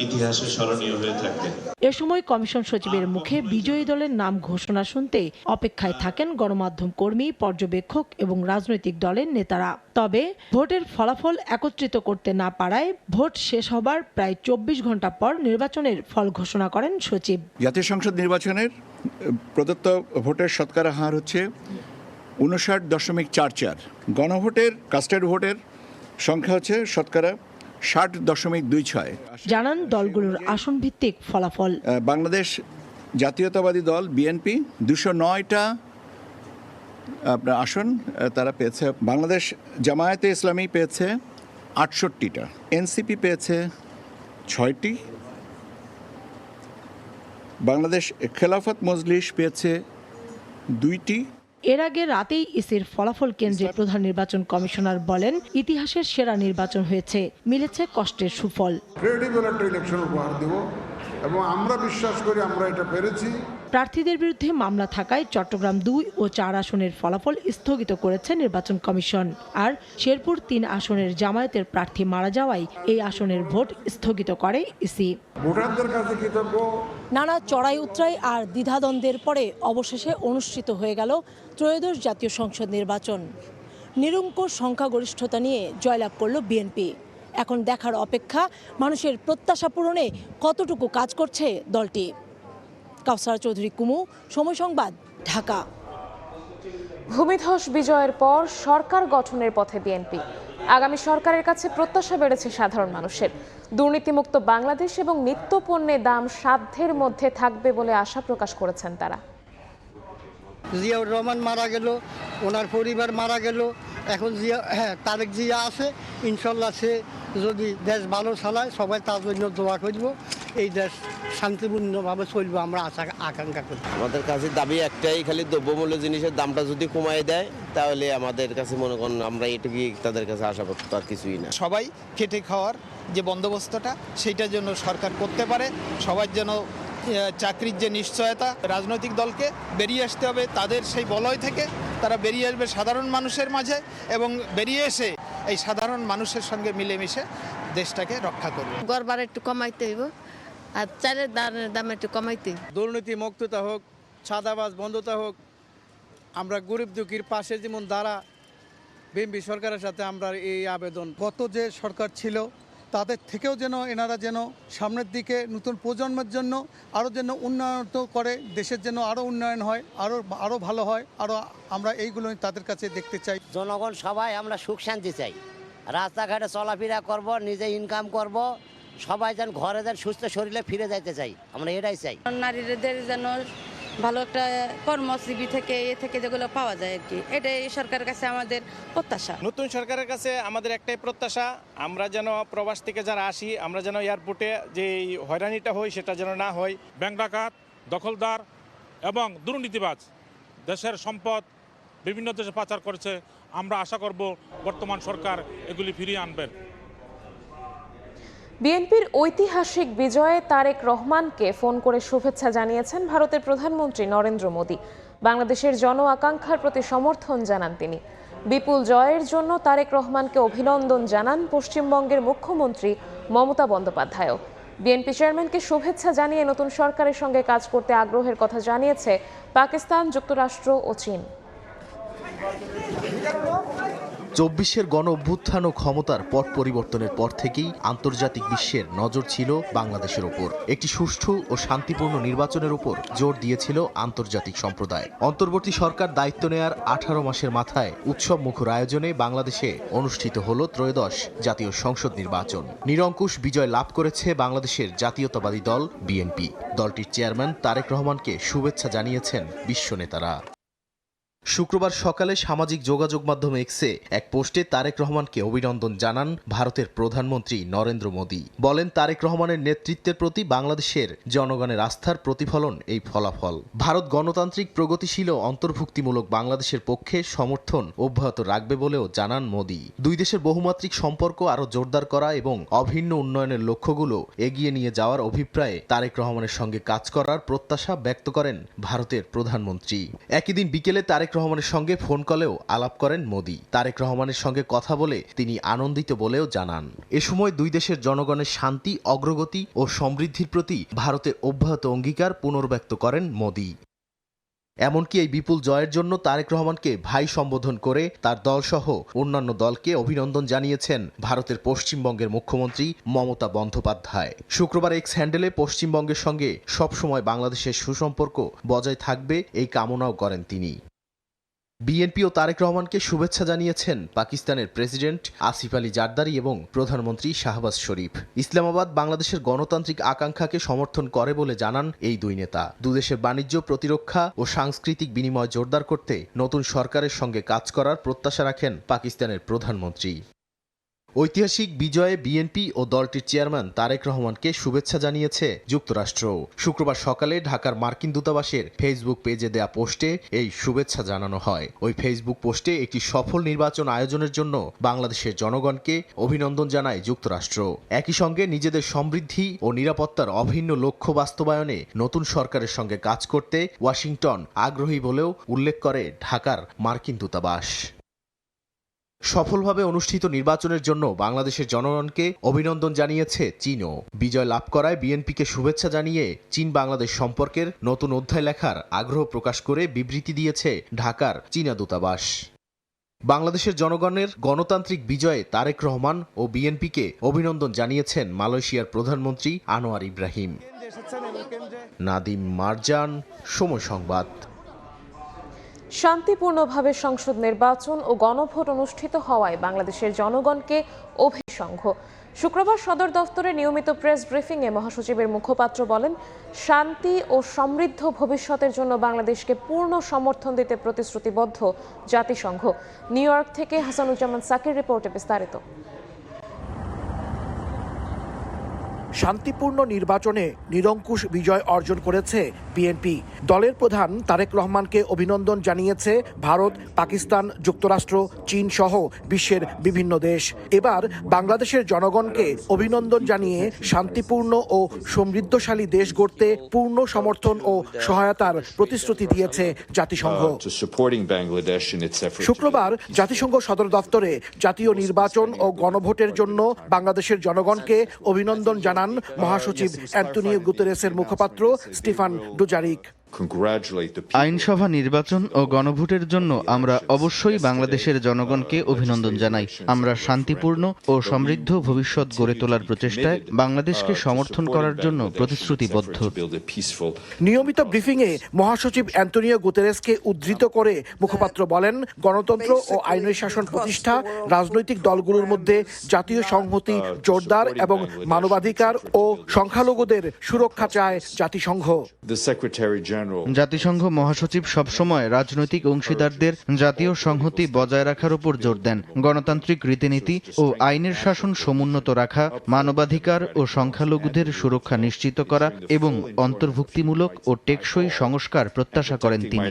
ইতিহাসে স্মরণীয় হয়ে থাকবে।
এ সময় কমিশন সচিবের মুখে বিজয়ী দলের নাম ঘোষণা শুনতে অপেক্ষায় থাকেন গণমাধ্যম কর্মী, পর্যবেক্ষক এবং রাজনৈতিক দলের নেতারা। তবে ভোটের ফলাফল একত্রিত করতে না পারায় ভোট শেষ হবার প্রায় 24 ঘন্টা পর নির্বাচনের ফল ঘোষণা করেন সচিব।
জাতীয় সংসদ নির্বাচনের প্রদত্ত ভোটের শতকরা হার হচ্ছে 59.44। গণভোটের কাস্টেড ভোটের সংখ্যা হচ্ছে শতকরা 60.26।
জানান দলগুলোর আসন ভিত্তিক ফলাফল।
বাংলাদেশ জাতীয়তাবাদী দল বিএনপি 209টা আপনার আসন তারা পেয়েছে। বাংলাদেশ জামায়াতে ইসলামী পেয়েছে 68টা, এনসিপি পেয়েছে 6টি, বাংলাদেশ খেলাফত মজলিস পেয়েছে 2টি।
এর আগে রাতেই ইসির ফলাফল কেন্দ্রে প্রধান নির্বাচন কমিশনার বলেন, ইতিহাসের সেরা নির্বাচন হয়েছে, মিলেছে কষ্টের সুফল।
ক্রেডিবল একটা ইলেকশন উপহার দেব এবং আমরা বিশ্বাস করি আমরা এটা পেরেছি।
প্রার্থীদের বিরুদ্ধে মামলা থাকায় চট্টগ্রাম 2 ও 4 আসনের ফলাফল স্থগিত করেছে নির্বাচন কমিশন। আর শেরপুর 3 আসনের জামায়াতের প্রার্থী মারা যাওয়ায় এই আসনের ভোট স্থগিত করে ইসি।
ভোটারদের কাছে কৃতজ্ঞ।
নানা চড়াই উতরাই আর দ্বিধাদ্বন্দ্বের পরে অবশেষে অনুষ্ঠিত হয়ে গেল ত্রয়োদশ জাতীয় সংসদ নির্বাচন। নিরঙ্কুশ সংখ্যাগরিষ্ঠতা নিয়ে জয়লাভ করল বিএনপি। এখন দেখার অপেক্ষা মানুষের প্রত্যাশা পূরণে কতটুকু কাজ করছে দলটি। কাউসার চৌধুরী কুমু, সময় সংবাদ, ঢাকা।
ভূমিধস বিজয়ের পর সরকার গঠনের পথে বিএনপি। আগামী সরকারের কাছে প্রত্যাশা বেড়েছে সাধারণ মানুষের। দুর্নীতিমুক্ত বাংলাদেশ এবং নিত্যপণ্যের দাম সাধ্যের মধ্যে থাকবে বলে আশা প্রকাশ করেছেন তারা।
জিয়াউর রহমান মারা গেল, ওনার পরিবার মারা গেল, এখন তারেক জিয়া আছে। ইনশাল্লাহ সে যদি দেশ ভালো চালায় সবাই তার জন্য দোয়া করব, এই দেশ শান্তিপূর্ণভাবে চলবে আমরা আকাঙ্ক্ষা করি।
আমাদের কাছে দাবি একটাই, খালি দ্রব্যমূল্য জিনিসের দামটা যদি কমায় দেয় তাহলে আমাদের কাছে মনে করেন আমরা এটুকুই তাদের কাছে আশা করতে, আর কিছুই না।
সবাই খেটে খাওয়ার যে বন্দোবস্তটা সেইটার জন্য সরকার করতে পারে, সবার যেন চাকরির যে নিশ্চয়তা, রাজনৈতিক দলকে বেরিয়ে আসতে হবে তাদের সেই বলয় থেকে, তারা বেরিয়ে আসবে সাধারণ মানুষের মাঝে এবং বেরিয়ে এসে এই সাধারণ মানুষের সঙ্গে মিলেমিশে দেশটাকে রক্ষা করবে।
গড়বার একটু কমাইতে হইব আর চালের দাম একটু কমাইতে।
দুর্নীতি মুক্ততা হোক, ছাদাবাজ বন্ধতা হোক, আমরা গরিব দুঃখীর পাশে যেমন দাঁড়া বিএনপি সরকারের সাথে আমরা এই আবেদন।
গত যে সরকার ছিল তাদের থেকেও যেন এনারা যেন সামনের দিকে নতুন প্রজন্মের জন্য আরও যেন উন্নয়ন করে, দেশের যেন আরও উন্নয়ন হয়, আরও ভালো হয়, আরও আমরা এইগুলো তাদের কাছে দেখতে চাই।
জনগণ সবাই আমরা সুখ শান্তি চাই, রাস্তাঘাটে চলাফেরা করব, নিজে ইনকাম করব, সবাই যেন ঘরে যেন সুস্থ শরীরে ফিরে যাইতে চাই, আমরা এটাই চাই।
নারীদের যেন ভালো একটা কর্মজীবী থেকে যেগুলো পাওয়া যায় আর কি, এটাই সরকারের কাছে আমাদের প্রত্যাশা।
নতুন সরকারের কাছে আমাদের একটাই প্রত্যাশা, আমরা যেন প্রবাস থেকে যারা আসি আমরা যেন এয়ারপোর্টে যে হয়রানিটা হয় সেটা যেন না হয়।
ব্যাংক ডাকাত, দখলদার এবং দুর্নীতিবাজ
দেশের সম্পদ বিভিন্ন দেশে পাচার করেছে। আমরা আশা করব বর্তমান সরকার এগুলি ফিরিয়ে আনবেন।
বিএনপির ঐতিহাসিক বিজয়ে তারেক রহমানকে ফোন করে শুভেচ্ছা জানিয়েছেন ভারতের প্রধানমন্ত্রী নরেন্দ্র মোদি। বাংলাদেশের জন আকাঙ্ক্ষার প্রতি সমর্থন জানান তিনি। বিপুল জয়ের জন্য তারেক রহমানকে অভিনন্দন জানান পশ্চিমবঙ্গের মুখ্যমন্ত্রী মমতা বন্দ্যোপাধ্যায়ও। বিএনপি চেয়ারম্যানকে শুভেচ্ছা জানিয়ে নতুন সরকারের সঙ্গে কাজ করতে আগ্রহের কথা জানিয়েছে পাকিস্তান, যুক্তরাষ্ট্র ও চীন।
২৪-এর গণ অভ্যুত্থান ও ক্ষমতার পট পরিবর্তনের পর থেকেই আন্তর্জাতিক বিশ্বের নজর ছিল বাংলাদেশের ওপর। একটি সুষ্ঠু ও শান্তিপূর্ণ নির্বাচনের উপর জোর দিয়েছিল আন্তর্জাতিক সম্প্রদায়। অন্তর্বর্তী সরকার দায়িত্ব নেয়ার 18 মাসের মাথায় উৎসব মুখর আয়োজনে বাংলাদেশে অনুষ্ঠিত হল ত্রয়োদশ জাতীয় সংসদ নির্বাচন। নিরঙ্কুশ বিজয় লাভ করেছে বাংলাদেশের জাতীয়তাবাদী দল বিএনপি। দলটির চেয়ারম্যান তারেক রহমানকে শুভেচ্ছা জানিয়েছেন বিশ্ব নেতারা। শুক্রবার সকালে সামাজিক যোগাযোগ মাধ্যম এক্সে এক পোস্টে তারেক রহমানকে অভিনন্দন জানান ভারতের প্রধানমন্ত্রী নরেন্দ্র মোদি। বলেন, তারেক রহমানের নেতৃত্বের প্রতি বাংলাদেশের জনগণের আস্থার প্রতিফলন এই ফলাফল। ভারত গণতান্ত্রিক, প্রগতিশীল ও অন্তর্ভুক্তিমূলক বাংলাদেশের পক্ষে সমর্থন অব্যাহত রাখবে বলেও জানান মোদি। দুই দেশের বহুমাত্রিক সম্পর্ক আরও জোরদার করা এবং অভিন্ন উন্নয়নের লক্ষ্যগুলো এগিয়ে নিয়ে যাওয়ার অভিপ্রায়ে তারেক রহমানের সঙ্গে কাজ করার প্রত্যাশা ব্যক্ত করেন ভারতের প্রধানমন্ত্রী। একই দিন বিকেলে তারেক রহমানের সঙ্গে ফোন কলেও আলাপ করেন মোদি। তারেক রহমানের সঙ্গে কথা বলে তিনি আনন্দিত বলেও জানান। এ সময় দুই দেশের জনগণের শান্তি, অগ্রগতি ও সমৃদ্ধির প্রতি ভারতের অব্যাহত অঙ্গীকার পুনর্ব্যক্ত করেন মোদি। এমনকি এই বিপুল জয়ের জন্য তারেক রহমানকে ভাই সম্বোধন করে তার দলসহ অন্যান্য দলকে অভিনন্দন জানিয়েছেন ভারতের পশ্চিমবঙ্গের মুখ্যমন্ত্রী মমতা বন্দ্যোপাধ্যায়। শুক্রবার এক্স হ্যান্ডেলে পশ্চিমবঙ্গের সঙ্গে সবসময় বাংলাদেশের সুসম্পর্ক বজায় থাকবে এই কামনাও করেন তিনি। বিএনপি ও তারেক রহমানকে শুভেচ্ছা জানিয়েছেন পাকিস্তানের প্রেসিডেন্ট আসিফ আলী জারদারি এবং প্রধানমন্ত্রী শাহবাজ শরীফ। ইসলামাবাদ বাংলাদেশের গণতান্ত্রিক আকাঙ্ক্ষাকে সমর্থন করে বলে জানান এই দুই নেতা। দুদেশের বাণিজ্য, প্রতিরক্ষা ও সাংস্কৃতিক বিনিময় জোরদার করতে নতুন সরকারের সঙ্গে কাজ করার প্রত্যাশা রাখেন পাকিস্তানের প্রধানমন্ত্রী। ঐতিহাসিক বিজয়ে বিএনপি ও দলটির চেয়ারম্যান তারেক রহমানকে শুভেচ্ছা জানিয়েছে যুক্তরাষ্ট্র। শুক্রবার সকালে ঢাকার মার্কিন দূতাবাসের ফেসবুক পেজে দেয়া পোস্টে এই শুভেচ্ছা জানানো হয়। ওই ফেসবুক পোস্টে একটি সফল নির্বাচন আয়োজনের জন্য বাংলাদেশের জনগণকে অভিনন্দন জানায় যুক্তরাষ্ট্র। একই সঙ্গে নিজেদের সমৃদ্ধি ও নিরাপত্তার অভিন্ন লক্ষ্য বাস্তবায়নে নতুন সরকারের সঙ্গে কাজ করতে ওয়াশিংটন আগ্রহী বলেও উল্লেখ করে ঢাকার মার্কিন দূতাবাস। সফলভাবে অনুষ্ঠিত নির্বাচনের জন্য বাংলাদেশের জনগণকে অভিনন্দন জানিয়েছে চীনও। বিজয় লাভ করায় বিএনপিকে শুভেচ্ছা জানিয়ে চীন বাংলাদেশ সম্পর্কের নতুন অধ্যায় লেখার আগ্রহ প্রকাশ করে বিবৃতি দিয়েছে ঢাকার চীনা দূতাবাস। বাংলাদেশের জনগণের গণতান্ত্রিক বিজয়ে তারেক রহমান ও বিএনপিকে অভিনন্দন জানিয়েছেন মালয়েশিয়ার প্রধানমন্ত্রী আনোয়ার ইব্রাহিম। নাদিম মারজান, সময় সংবাদ।
শান্তিপূর্ণভাবে সংসদ নির্বাচন ও গণভোট অনুষ্ঠিত হওয়ায় বাংলাদেশের জনগণকে অভিসংঘ। শুক্রবার সদর দফতরে নিয়মিত প্রেস ব্রিফিংয়ে মহাসচিবের মুখপাত্র বলেন, শান্তি ও সমৃদ্ধ ভবিষ্যতের জন্য বাংলাদেশকে পূর্ণ সমর্থন দিতে প্রতিশ্রুতিবদ্ধ জাতিসংঘ। নিউ ইয়র্ক থেকে হাসানুজ্জামান সাকির রিপোর্টে বিস্তারিত।
শান্তিপূর্ণ নির্বাচনে নিরঙ্কুশ বিজয় অর্জন করেছে বিএনপি। দলের প্রধান তারেক রহমানকে অভিনন্দন জানিয়েছে ভারত, পাকিস্তান, যুক্তরাষ্ট্র, চীন সহ বিশ্বের বিভিন্ন দেশ। এবার বাংলাদেশের জনগণকে অভিনন্দন জানিয়ে শান্তিপূর্ণ ও সমৃদ্ধশালী দেশ গড়তে পূর্ণ সমর্থন ও সহায়তার প্রতিশ্রুতি দিয়েছে জাতিসংঘ। শুক্রবার জাতিসংঘ সদর দফতরে জাতীয় নির্বাচন ও গণভোটের জন্য বাংলাদেশের জনগণকে অভিনন্দন জানান মহাসচিব অ্যান্টনিও গুতেরেসের মুখপাত্র স্টিফান ডুজারিক।
আইনসভা নির্বাচন ও গণভোটের জন্য আমরা অবশ্যই বাংলাদেশের জনগণকে অভিনন্দন জানাই। আমরা শান্তিপূর্ণ ও সমৃদ্ধ ভবিষ্যৎ গড়ে তোলার প্রচেষ্টায় বাংলাদেশকে সমর্থন করার জন্য প্রতিশ্রুতিবদ্ধ।
নিয়মিত ব্রিফিংয়ে মহাসচিব অ্যান্টনিও গুতেরেসকে উদ্ধৃত করে মুখপাত্র বলেন, গণতন্ত্র ও আইনের শাসন প্রতিষ্ঠা, রাজনৈতিক দলগুলোর মধ্যে জাতীয় সংহতি জোরদার এবং মানবাধিকার ও সংখ্যালঘুদের সুরক্ষা চায় জাতিসংঘ।
জাতিসংঘ মহাসচিব সবসময় রাজনৈতিক অংশীদারদের জাতীয় সংহতি বজায় রাখার উপর জোর দেন। গণতান্ত্রিক রীতিনীতি ও আইনের শাসন সমুন্নত রাখা, মানবাধিকার ও সংখ্যালঘুদের সুরক্ষা নিশ্চিত করা এবং অন্তর্ভুক্তিমূলক ও টেকসই সংস্কার প্রত্যাশা করেন তিনি।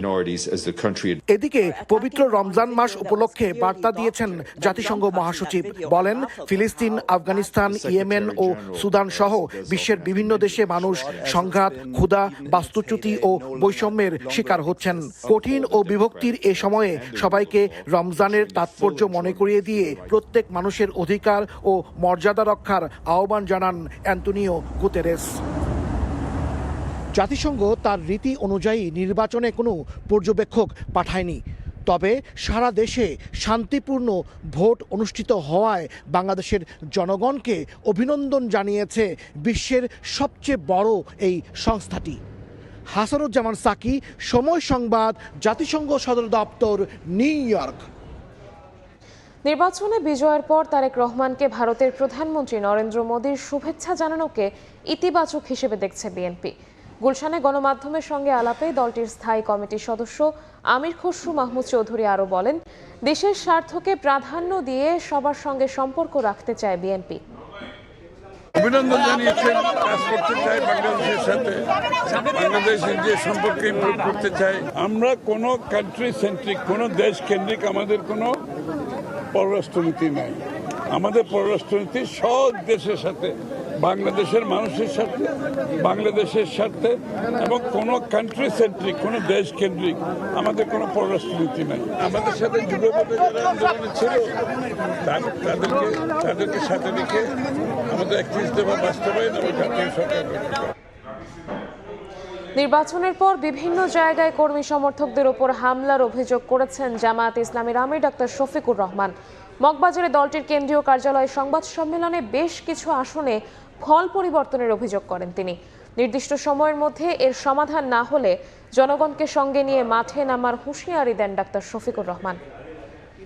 এদিকে পবিত্র রমজান মাস উপলক্ষে বার্তা দিয়েছেন জাতিসংঘ মহাসচিব। বলেন, ফিলিস্তিন, আফগানিস্তান, ইয়েমেন ও সুদান সহ বিশ্বের বিভিন্ন দেশে মানুষ সংঘাত, ক্ষুধা, বাস্তুচ্যুতি ও বৈষম্যের শিকার হচ্ছেন। কঠিন ও বিভক্তির এ সময়ে সবাইকে রমজানের তাৎপর্য মনে করিয়ে দিয়ে প্রত্যেক মানুষের অধিকার ও মর্যাদা রক্ষার আহ্বান জানান অ্যান্টোনিও গুতেরেস। জাতিসংঘ তার রীতি অনুযায়ী নির্বাচনে কোনো পর্যবেক্ষক পাঠায়নি। তবে সারা দেশে শান্তিপূর্ণ ভোট অনুষ্ঠিত হওয়ায় বাংলাদেশের জনগণকে অভিনন্দন জানিয়েছে বিশ্বের সবচেয়ে বড় এই সংস্থাটি। হাসানুজ্জামান সাকি, সময় সংবাদ, জাতিসংঘ সদর দপ্তর, নিউ ইয়র্ক।
নির্বাচনে বিজয়ের পর তারেক রহমানকে ভারতের প্রধানমন্ত্রী নরেন্দ্র মোদীর শুভেচ্ছা জানানোকে ইতিবাচক হিসেবে দেখছে বিএনপি। গুলশানে গণমাধ্যমের সঙ্গে আলাপে দলটির স্থায়ী কমিটির সদস্য আমির খসরু মাহমুদ চৌধুরী আরও বলেন, দেশের স্বার্থকে প্রাধান্য দিয়ে সবার সঙ্গে সম্পর্ক রাখতে চায় বিএনপি।
অভিনন্দন জানিয়েছেন, কাজ করতে চাই বাংলাদেশের সাথে, বাংলাদেশের যে সম্পর্ক ইমপ্রুভ করতে চাই। আমরা কোনো কান্ট্রি সেন্ট্রিক, কোনো দেশ কেন্দ্রিক আমাদের কোনো পররাষ্ট্রনীতি নাই। আমাদের পররাষ্ট্রনীতি সব দেশের সাথে, বাংলাদেশের মানুষের সাথে, বাংলাদেশের স্বার্থে, এবং কোনো কান্ট্রি সেন্ট্রিক, কোনো দেশ কেন্দ্রিক আমাদের কোনো পররাষ্ট্রনীতি নাই। আমাদের সাথে যুগপথে যারা আন্দোলনে ছিল তাদেরকে সাথে রেখে আমাদের 31 দফা বাস্তবায়ন এবং জাতীয় সরকার।
নির্বাচনের পর বিভিন্ন জায়গায় কর্মী সমর্থকদের উপর হামলার অভিযোগ করেছেন জামায়াত ইসলামীর আমির ডাক্তার শফিকুর রহমান। মগবাজারে দলটির কেন্দ্রীয় কার্যালয়ে সংবাদ সম্মেলনে বেশ কিছু আসনে ফল পরিবর্তনের অভিযোগ করেন তিনি। নির্দিষ্ট সময়ের মধ্যে এর সমাধান না হলে জনগণকে সঙ্গে নিয়ে মাঠে নামার হুঁশিয়ারি দেন ডাক্তার শফিকুর রহমান।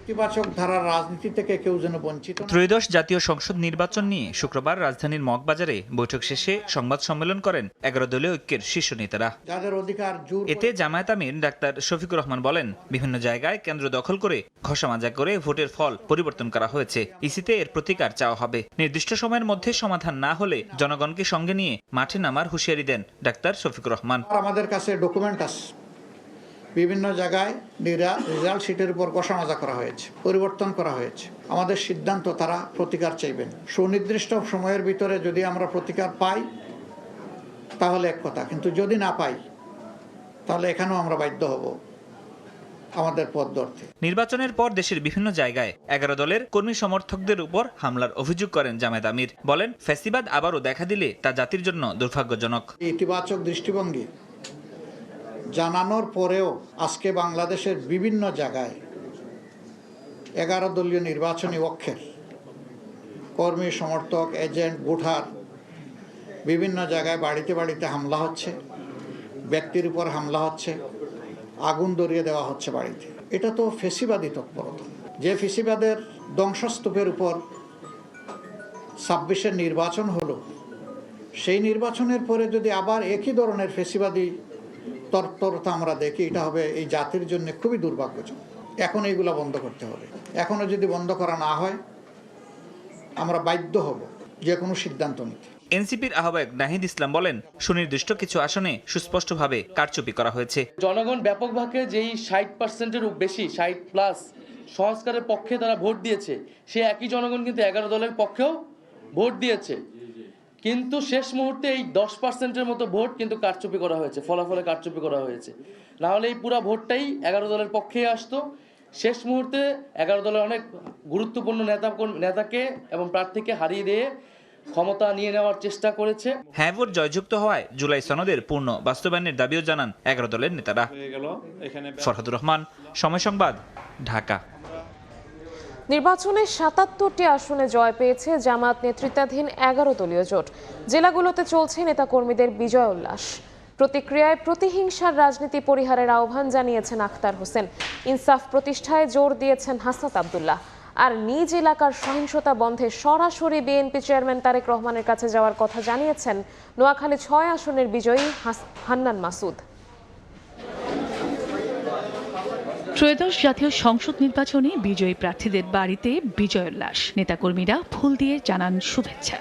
ইতিবাচক ধারার রাজনীতি থেকে কেউ যেন বঞ্চিত।
ত্রয়োদশ জাতীয় সংসদ নির্বাচন নিয়ে শুক্রবার রাজধানীর মগবাজারে বৈঠক শেষে সংবাদ সম্মেলন করেন 11 দলীয় ঐক্যের শীর্ষ নেতারা।
যাদের অধিকার জোর
এতে জামায়াত আমির ডাক্তার শফিকুর রহমান বলেন, বিভিন্ন জায়গায় কেন্দ্র দখল করে ঘষামাজা করে ভোটের ফল পরিবর্তন করা হয়েছে। ইসিতে এর প্রতিকার চাওয়া হবে। নির্দিষ্ট সময়ের মধ্যে সমাধান না হলে জনগণকে সঙ্গে নিয়ে মাঠে নামার হুঁশিয়ারি দেন ডাক্তার শফিকুর রহমান।
আমাদের কাছে ডকুমেন্ট আছে, বিভিন্ন জায়গায় রেজাল্ট শিটের উপর ঘষামাজা করা হয়েছে, পরিবর্তন করা হয়েছে। আমাদের সিদ্ধান্ত, তারা প্রতিকার চাইবেন। সুনির্দিষ্ট সময়ের ভিতরে যদি আমরা প্রতিকার পাই তাহলে এক কথা, কিন্তু যদি না পাই তাহলে এখানেও আমরা বাধ্য হব আমাদের পথ ধরতে।
নির্বাচনের পর দেশের বিভিন্ন জায়গায় 11 দলের কর্মী সমর্থকদের উপর হামলার অভিযোগ করেন জামায়াত আমির। বলেন, ফ্যাসিবাদ আবারও দেখা দিলে তা জাতির জন্য দুর্ভাগ্যজনক।
ইতিবাচক দৃষ্টিভঙ্গি জানানোর পরেও আজকে বাংলাদেশের বিভিন্ন জায়গায় 11 দলীয় নির্বাচনী অক্ষের কর্মী সমর্থক, এজেন্ট, ভোটার বিভিন্ন জায়গায় বাড়িতে বাড়িতে হামলা হচ্ছে, ব্যক্তির উপর হামলা হচ্ছে, আগুন ধরিয়ে দেওয়া হচ্ছে বাড়িতে। এটা তো ফেসিবাদী তৎপরতা। যে ফেসিবাদের ধ্বংসস্তূপের উপর 26-এর নির্বাচন হলো, সেই নির্বাচনের পরে যদি আবার একই ধরনের ফেসিবাদী তৎপরতা আমরা দেখি, এটা হবে এই জাতির জন্য খুবই দুর্ভাগ্যজনক। এখন এইগুলো বন্ধ করতে হবে। এখনো যদি বন্ধ করা না হয় আমরা বাধ্য হব যে কোনো সিদ্ধান্ত নিতে।
এনসিপির আহ্বায়ক নাহিদ ইসলাম বলেন, সুনির্দিষ্ট কিছু আসনে সুস্পষ্টভাবে কারচুপি করা হয়েছে।
জনগণ ব্যাপকভাবে যেই 60%-এর বেশি, 60+ সংস্কারের পক্ষে তারা ভোট দিয়েছে, সে একই জনগণ কিন্তু 11 দলের পক্ষেও ভোট দিয়েছে। কিন্তু শেষ মুহূর্তে এই 10%-এর মতো ভোট কিন্তু কারচুপি করা হয়েছে, ফলাফলে কারচুপি করা হয়েছে। না হলে এই পুরো ভোটটাই 11 দলের পক্ষেই আসতো। শেষ মুহূর্তে 11 দলের অনেক গুরুত্বপূর্ণ নেতাকে এবং প্রার্থীকে হারিয়ে দিয়ে ক্ষমতা নিয়ে নেওয়ার চেষ্টা করেছে।
হ্যাঁ ভোট জয়যুক্ত হওয়ায় জুলাই সনদের পূর্ণ বাস্তবায়নের দাবিও জানান 11 দলের নেতারা। ফরহাদুর রহমান, সময় সংবাদ, ঢাকা।
নির্বাচনে 77টি আসনে জয় পেয়েছে জামায়াত নেতৃত্বাধীন 11 দলীয় জোট। জেলাগুলোতে চলছে নেতাকর্মীদের বিজয় উল্লাস। প্রতিক্রিয়ায় প্রতিহিংসার রাজনীতি পরিহারের আহ্বান জানিয়েছেন আখতার হোসেন। ইনসাফ প্রতিষ্ঠায় জোর দিয়েছেন হাসনাত আব্দুল্লাহ। আর নিজ এলাকার সহিংসতা বন্ধে সরাসরি বিএনপি চেয়ারম্যান তারেক রহমানের কাছে যাওয়ার কথা জানিয়েছেন নোয়াখালী 6 আসনের বিজয়ী হান্নান মাসুদ।
ত্রয়োদশ জাতীয় সংসদ নির্বাচনে বিজয়ী প্রার্থীদের বাড়িতে বিজয়োল্লাস, নেতাকর্মীরা ফুল দিয়ে জানান শুভেচ্ছা।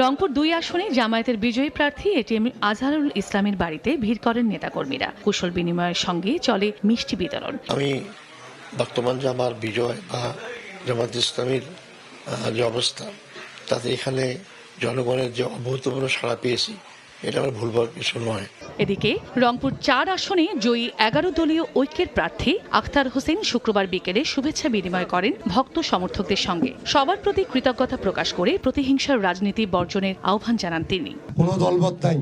রংপুর ২ আসনে জামায়াতের বিজয়ী প্রার্থী এটিএম আজহারুল ইসলামের বাড়িতে ভিড় করেন নেতাকর্মীরা। কুশল বিনিময়ের সঙ্গে চলে মিষ্টি বিতরণ।
আমি বর্তমান যে আমার বিজয় বা জামায়াত ইসলামের যে অবস্থা, তাতে এখানে জনগণের যে অভূতপূর্ব সাড়া পেয়েছি, এটা আমার ভুলবার কিছু নয়।
এদিকে রংপুর ৪ আসনে জয়ী ১১ দলীয় ঐক্যের প্রার্থী আখতার হোসেন শুক্রবার বিকেলে শুভেচ্ছা বিনিময় করেন ভক্ত সমর্থকদের সঙ্গে। সবার প্রতি কৃতজ্ঞতা প্রকাশ করে প্রতিহিংসার রাজনীতি বর্জনের আহ্বান জানান তিনি।
কোনো দলবদ্ধ নাই,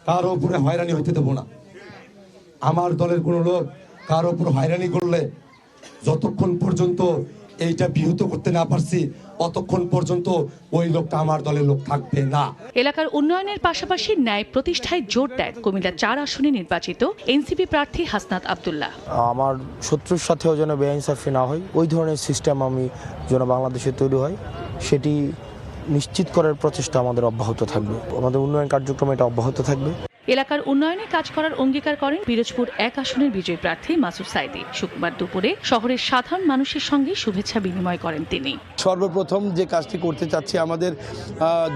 কারো উপরে হয়রানি হইতে দেব না। আমার দলের কোনো লোক কারো উপর হয়রানি করলে যতক্ষণ পর্যন্ত এইটা বিহত করতে না পারছি, অতক্ষণ পর্যন্ত ওই লোকটা আমার দলের লোক থাকবে না।
এলাকার উন্নয়নের পাশাপাশি ন্যায় প্রতিষ্ঠায় জোর দেন কুমিল্লা ৪ আসনে নির্বাচিত এনসিপি প্রার্থী হাসনাত আব্দুল্লাহ।
আমার শত্রুর সাথেও যেন বেআইনসাফি না হয়, ওই ধরনের সিস্টেম আমি যেন বাংলাদেশে তৈরি হয়, সেটি নিশ্চিত করার প্রচেষ্টা আমাদের অব্যাহত থাকবে। আমাদের উন্নয়ন কার্যক্রম এটা অব্যাহত থাকবে।
এলাকার উন্নয়নে কাজ করার অঙ্গীকার করেন পিরোজপুর ১ আসনের বিজয়ী প্রার্থী মাসুদ সাইদি। শুক্রবার দুপুরে শহরের সাধারণ মানুষের সঙ্গে শুভেচ্ছা বিনিময় করেন তিনি।
সর্বপ্রথম যে কাজটি করতে চাচ্ছি, আমাদের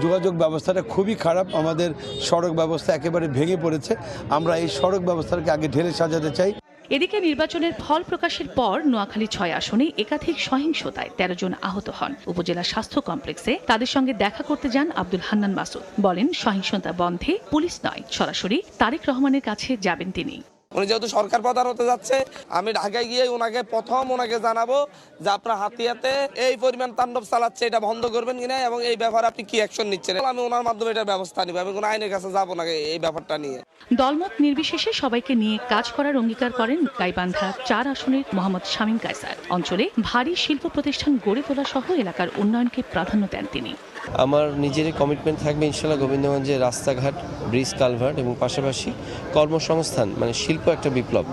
যোগাযোগ ব্যবস্থাটা খুবই খারাপ, আমাদের সড়ক ব্যবস্থা একেবারে ভেঙে পড়েছে। আমরা এই সড়ক ব্যবস্থাকে আগে ঢেলে সাজাতে চাই।
এদিকে নির্বাচনের ফল প্রকাশের পর নোয়াখালী ৬ আসনে একাধিক সহিংসতায় ১৩ জন আহত হন। উপজেলা স্বাস্থ্য কমপ্লেক্সে তাদের সঙ্গে দেখা করতে যান আব্দুল হান্নান মাসুদ। বলেন, সহিংসতা বন্ধে পুলিশ নয়, সরাসরি তারেক রহমানের কাছে যাবেন তিনি।
উনি যেহেতু সরকার প্রধান হতে যাচ্ছে, আমি ঢাকায় গিয়ে ওনাকে জানাবো যে আপনার হাতিয়াতে এই পরিমাণ তাণ্ডব চালাচ্ছে, এটা বন্ধ করবেন কিনা এবং এই ব্যাপারে আপনি কি অ্যাকশন নিচ্ছেন। আমি ওনার মাধ্যমে এটার ব্যবস্থা নিব, আমি কোনো আইনের কাছে যাবো না এই ব্যাপারটা নিয়ে।
দলমত নির্বিশেষে সবাইকে নিয়ে কাজ করার অঙ্গীকার করেন গাইবান্ধা ৪ আসনের মোহাম্মদ শামীম কায়সার। অঞ্চলে ভারী শিল্প প্রতিষ্ঠান গড়ে তোলা সহ এলাকার উন্নয়নকে প্রাধান্য দেন তিনি।
আমার নিজেরই কমিটমেন্ট থাকবে ইনশাআল্লাহ গোবিন্দগঞ্জে রাস্তাঘাট, ব্রিজ, কালভার্ট এবং পাশাপাশি কর্মসংস্থান, মানে শিল্প একটা বিপ্লব,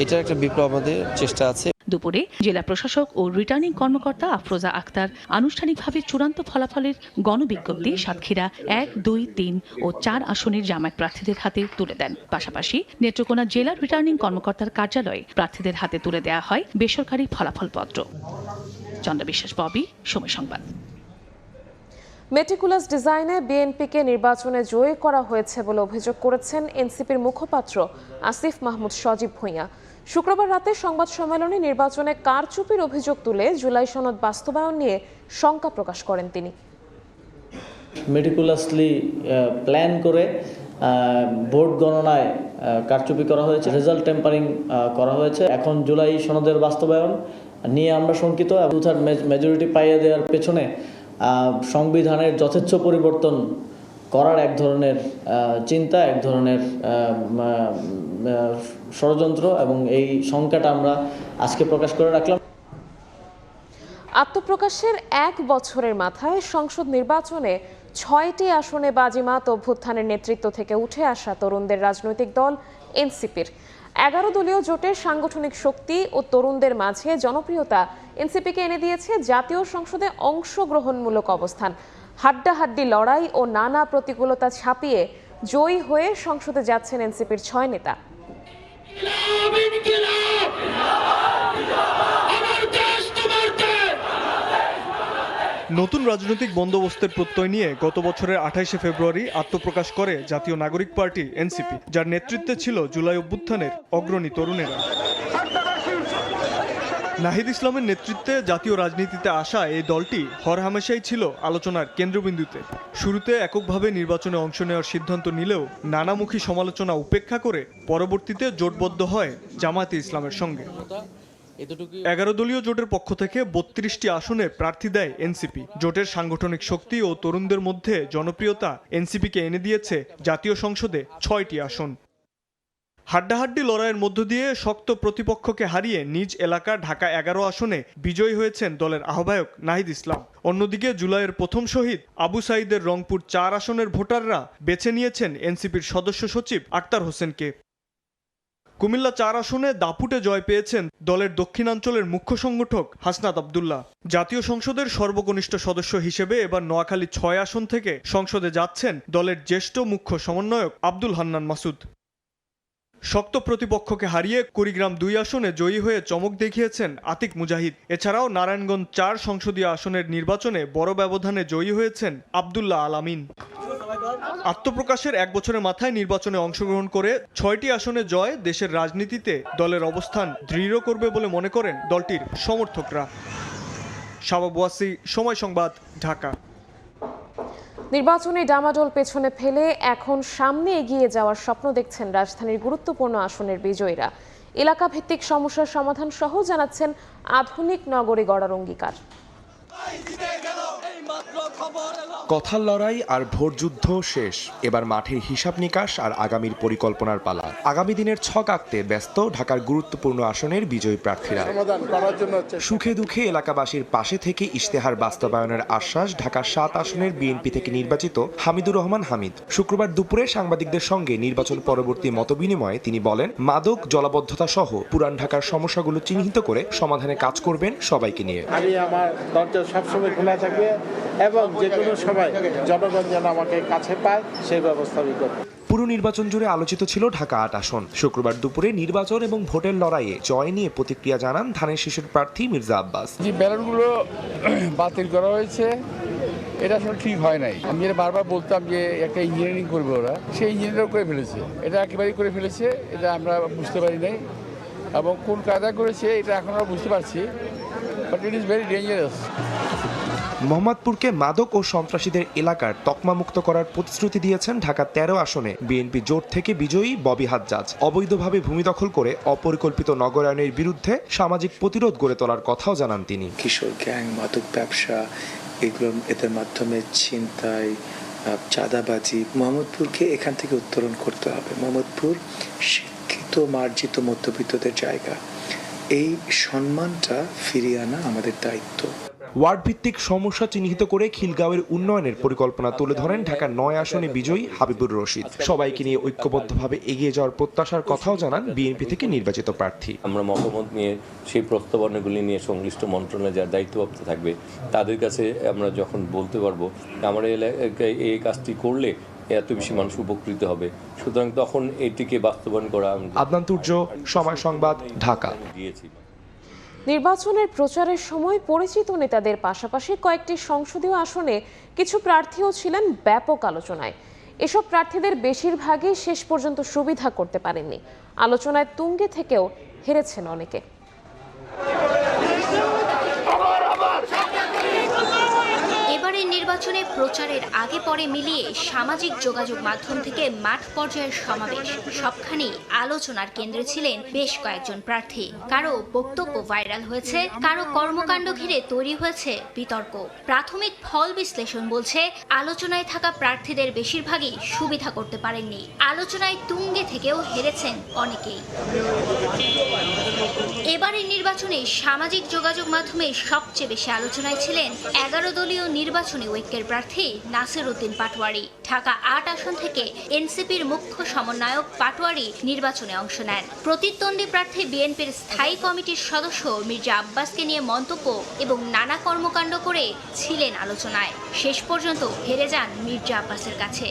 এটার একটা বিপ্লব আমাদের চেষ্টা আছে।
দুপুরে জেলা প্রশাসক ও রিটার্নিং কর্মকর্তা আফরোজা আক্তার আনুষ্ঠানিকভাবে চূড়ান্ত ফলাফলের গণবিজ্ঞপ্তি সাতক্ষীরা ১, ২, ৩ ও ৪ আসনের জামায়াত প্রার্থীদের হাতে তুলে দেন। পাশাপাশি নেত্রকোনা জেলা রিটার্নিং কর্মকর্তার কার্যালয়ে প্রার্থীদের হাতে তুলে দেওয়া হয় বেসরকারি ফলাফলপত্র। চন্দ্র বিশ্বাস, ববি, সময় সংবাদ।
মেটিকুলাস ডিজাইনে বিএনপিকে নির্বাচনে জয়ী করা হয়েছে বলে অভিযোগ করেছেন এনসিপির মুখপাত্র আসিফ মাহমুদ সজীব ভূঁইয়া। শুক্রবার রাতে সংবাদ সম্মেলনে নির্বাচনে কারচুপির অভিযোগ তুলে জুলাই সনদ বাস্তবায়ন নিয়ে শঙ্কা প্রকাশ করেন তিনি।
মেটিকুলাসলি প্ল্যান করে ভোট গণনায় কারচুপি করা হয়েছে, রেজাল্ট টেম্পারিং করা হয়েছে। এখন জুলাই সনদের বাস্তবায়ন নিয়ে আমরা শঙ্কিত। মেজরিটি পাইয়ে দেওয়ার পেছনে সংবিধানের যথেচ্ছ পরিবর্তন করার এক ধরনের চিন্তা, এক ধরনের ষড়যন্ত্র, এবং এই শঙ্কাটা আমরা আজকে প্রকাশ করে রাখলাম।
আত্মপ্রকাশের ১ বছরের মাথায় সংসদ নির্বাচনে ৬টি আসনে বাজিমাত অভ্যুত্থানের নেতৃত্ব থেকে উঠে আসা তরুণদের রাজনৈতিক দল এনসিপির ১১ দলীয় জোটের সাংগঠনিক শক্তি ও তরুণদের মাঝে জনপ্রিয়তা এনসিপিকে এনে দিয়েছে জাতীয় সংসদে অংশগ্রহণমূলক অবস্থান। হাড্ডাহাড্ডি লড়াই ও নানা প্রতিকূলতা ছাপিয়ে জয়ী হয়ে সংসদে যাচ্ছেন এনসিপির ৬ নেতা।
নতুন রাজনৈতিক বন্দোবস্তের প্রত্যয় নিয়ে গত বছরের ২৮শে ফেব্রুয়ারি আত্মপ্রকাশ করে জাতীয় নাগরিক পার্টি এনসিপি, যার নেতৃত্বে ছিল জুলাই অভ্যুত্থানের অগ্রণী তরুণেরা। নাহিদ ইসলামের নেতৃত্বে জাতীয় রাজনীতিতে আসা এই দলটি হরহামেশাই ছিল আলোচনার কেন্দ্রবিন্দুতে। শুরুতে এককভাবে নির্বাচনে অংশ নেওয়ার সিদ্ধান্ত নিলেও নানামুখী সমালোচনা উপেক্ষা করে পরবর্তীতে জোটবদ্ধ হয় জামায়াতে ইসলামের সঙ্গে। ১১ দলীয় জোটের পক্ষ থেকে ৩২টি আসনে প্রার্থী দেয় এনসিপি। জোটের সাংগঠনিক শক্তি ও তরুণদের মধ্যে জনপ্রিয়তা এনসিপিকে এনে দিয়েছে জাতীয় সংসদে ৬টি আসন। হাড্ডাহাড্ডি লড়াইয়ের মধ্য দিয়ে শক্ত প্রতিপক্ষকে হারিয়ে নিজ এলাকা ঢাকা ১১ আসনে বিজয়ী হয়েছেন দলের আহ্বায়ক নাহিদ ইসলাম। অন্যদিকে জুলাইয়ের প্রথম শহীদ আবু সাঈদের রংপুর ৪ আসনের ভোটাররা বেছে নিয়েছেন এনসিপির সদস্য সচিব আক্তার হোসেনকে। কুমিল্লা ৪ আসনে দাপুটে জয় পেয়েছেন দলের দক্ষিণাঞ্চলের মুখ্য সংগঠক হাসনাত আব্দুল্লাহ। জাতীয় সংসদের সর্বকনিষ্ঠ সদস্য হিসেবে এবার নোয়াখালী ৬ আসন থেকে সংসদে যাচ্ছেন দলের জ্যেষ্ঠ মুখ্য সমন্বয়ক আব্দুল হান্নান মাসুদ। শক্ত প্রতিপক্ষকে হারিয়ে কুড়িগ্রাম 2 আসনে জয়ী হয়ে চমক দেখিয়েছেন আতিক মুজাহিদ। এছাড়াও নারায়ণগঞ্জ 4 সংসদীয় আসনের নির্বাচনে বড় ব্যবধানে জয়ী হয়েছেন আব্দুল্লাহ আল আমিন। আত্মপ্রকাশের 1 বছরের মাথায় নির্বাচনে অংশগ্রহণ করে 6টি আসনে জয় দেশের রাজনীতিতে দলের অবস্থান দৃঢ় করবে বলে মনে করেন দলটির সমর্থকরা। শাবাব ওয়াসি, সময় সংবাদ, ঢাকা।
নির্বাচনে ডামাডোল পেছনে ফেলে এখন সামনে এগিয়ে যাওয়ার স্বপ্ন দেখছেন রাজধানীর গুরুত্বপূর্ণ আসনের বিজয়ীরা। এলাকা ভিত্তিক সমস্যার সমাধান সহ জানাচ্ছেন আধুনিক নগরী গড়ার অঙ্গীকার।
কথার লড়াই আর ভোট যুদ্ধ শেষ, এবার মাঠের হিসাব নিকাশ আর আগামীর পরিকল্পনার পালা। আগামী দিনের ছক আঁকতে ব্যস্ত ঢাকার গুরুত্বপূর্ণ আসনের বিজয়ী প্রার্থীরা। সুখে দুঃখে এলাকাবাসীর পাশে থেকে ইশতেহার বাস্তবায়নের আশ্বাস ঢাকার 7 আসনের বিএনপি থেকে নির্বাচিত হামিদুর রহমান হামিদ। শুক্রবার দুপুরে সাংবাদিকদের সঙ্গে নির্বাচন পরবর্তী মতবিনিময়ে তিনি বলেন, মাদক, জলাবদ্ধতা সহ পুরান ঢাকার সমস্যাগুলো চিহ্নিত করে সমাধানে কাজ করবেন সবাইকে নিয়ে।
আমি আমার দরজা সবসময় খোলা থাকবে এবং যে কোনো সময় জনগণ যেন আমাকে কাছে পায় সেই ব্যবস্থা আমি করব।
পুরো নির্বাচন জুড়ে আলোচিত ছিল ঢাকা 8 আসন। শুক্রবার দুপুরে নির্বাচন এবং ভোটের লড়াইয়ে জয় নিয়ে প্রতিক্রিয়া জানান ধানের শীষের প্রার্থী মির্জা আব্বাস।
যে ব্যালটগুলো বাতিল করা হয়েছে এটা আসলে ঠিক হয় নাই। আমি এটা বারবার বলতাম যে একটা ইঞ্জিনিয়ারিং করবে ওরা, সেই ইঞ্জিনিয়ারিং করে ফেলেছে, এটা একেবারেই করে ফেলেছে, এটা আমরা বুঝতে পারি নাই এবং কোন কায়দা করেছে এটা এখন আমরা বুঝতে পারছি, but it is very dangerous.
মোহাম্মদপুরকে মাদক ও সন্ত্রাসীদের এলাকার তকমামুক্ত করার প্রতিশ্রুতি দিয়েছেন ঢাকা 13 আসনে বিএনপি জোট থেকে বিজয়ী ববি হাজ্জাজ। অবৈধভাবে ভূমি দখল করে অপরিকল্পিত নগরায়নের বিরুদ্ধে সামাজিক প্রতিরোধ গড়ে তোলার কথাও জানান তিনি।
কিশোর গ্যাং, মাদক ব্যবসা, এগুলো এদের মাধ্যমে ছিনতাই, চাঁদাবাজি, মোহাম্মদপুরকে এখান থেকে উত্তরণ করতে হবে। মোহাম্মদপুর শিক্ষিত মার্জিত মধ্যবিত্তদের জায়গা, এই সম্মানটা ফিরিয়ে আনা আমাদের দায়িত্ব।
ওয়ার্ড ভিত্তিক সমস্যা চিহ্নিত করে খিলগাঁওয়ের উন্নয়নের পরিকল্পনা তুলে ধরেন ঢাকা 9 আসনে বিজয়ী হাবিবুর রশিদ। সবাইকে নিয়ে ঐক্যবদ্ধভাবে এগিয়ে যাওয়ার প্রত্যাশার কথাও জানান বিএনপি থেকে নির্বাচিত প্রার্থী।
আমরা মতামত নিয়ে সেই প্রস্তাবনাগুলি নিয়ে সংশ্লিষ্ট মন্ত্রণালয়ে যারা দায়িত্বপ্রাপ্ত থাকবে তাদের কাছে আমরা যখন বলতে পারবো আমরা এলাকায় এই কাজটি করলে এত বেশি মানুষ উপকৃত হবে, সুতরাং তখন এটিকে বাস্তবায়ন করা।
আদনান তুর্য, সময় সংবাদ, ঢাকা।
নির্বাচনের প্রচারের সময় পরিচিত নেতাদের পাশাপাশি কয়েকটি সংসদীয় আসনে কিছু প্রার্থীও ছিলেন ব্যাপক আলোচনায়। এসব প্রার্থীদের বেশিরভাগই শেষ পর্যন্ত সুবিধা করতে পারেননি। আলোচনায় তুঙ্গে থেকেও হেরেছেন অনেকে।
এবারের নির্বাচনে প্রচারের আগে পরে মিলিয়ে সামাজিক যোগাযোগ মাধ্যম থেকে মাঠ পর্যায়ের সমাবেশ সবখানেই আলোচনার কেন্দ্রে ছিলেন বেশ কয়েকজন প্রার্থী। কারো বক্তব্য ভাইরাল হয়েছে, কারো কর্মকাণ্ড ঘিরে তৈরি হয়েছে বিতর্ক। প্রাথমিক ফল বিশ্লেষণ বলছে আলোচনায় থাকা প্রার্থীদের বেশিরভাগই সুবিধা করতে পারেননি। আলোচনায় তুঙ্গে থেকেও হেরেছেন অনেকেই। এবারের নির্বাচনে সামাজিক যোগাযোগ মাধ্যমে সবচেয়ে বেশি আলোচনায় ছিলেন 11 দলীয় নির্বাচনী ঐক্যের প্রার্থী নাসির উদ্দিন পাটোয়ারি। ঢাকা 8 আসন থেকে এনসিপির মুখ্য সমন্বয়ক পাটোয়ারি নির্বাচনে অংশ নেন। প্রতিদ্বন্দ্বী প্রার্থী বিএনপির স্থায়ী কমিটির সদস্য মির্জা আব্বাসকে নিয়ে মন্তব্য এবং নানা কর্মকাণ্ড করে ছিলেন আলোচনায়। শেষ পর্যন্ত হেরে যান মির্জা আব্বাসের কাছে।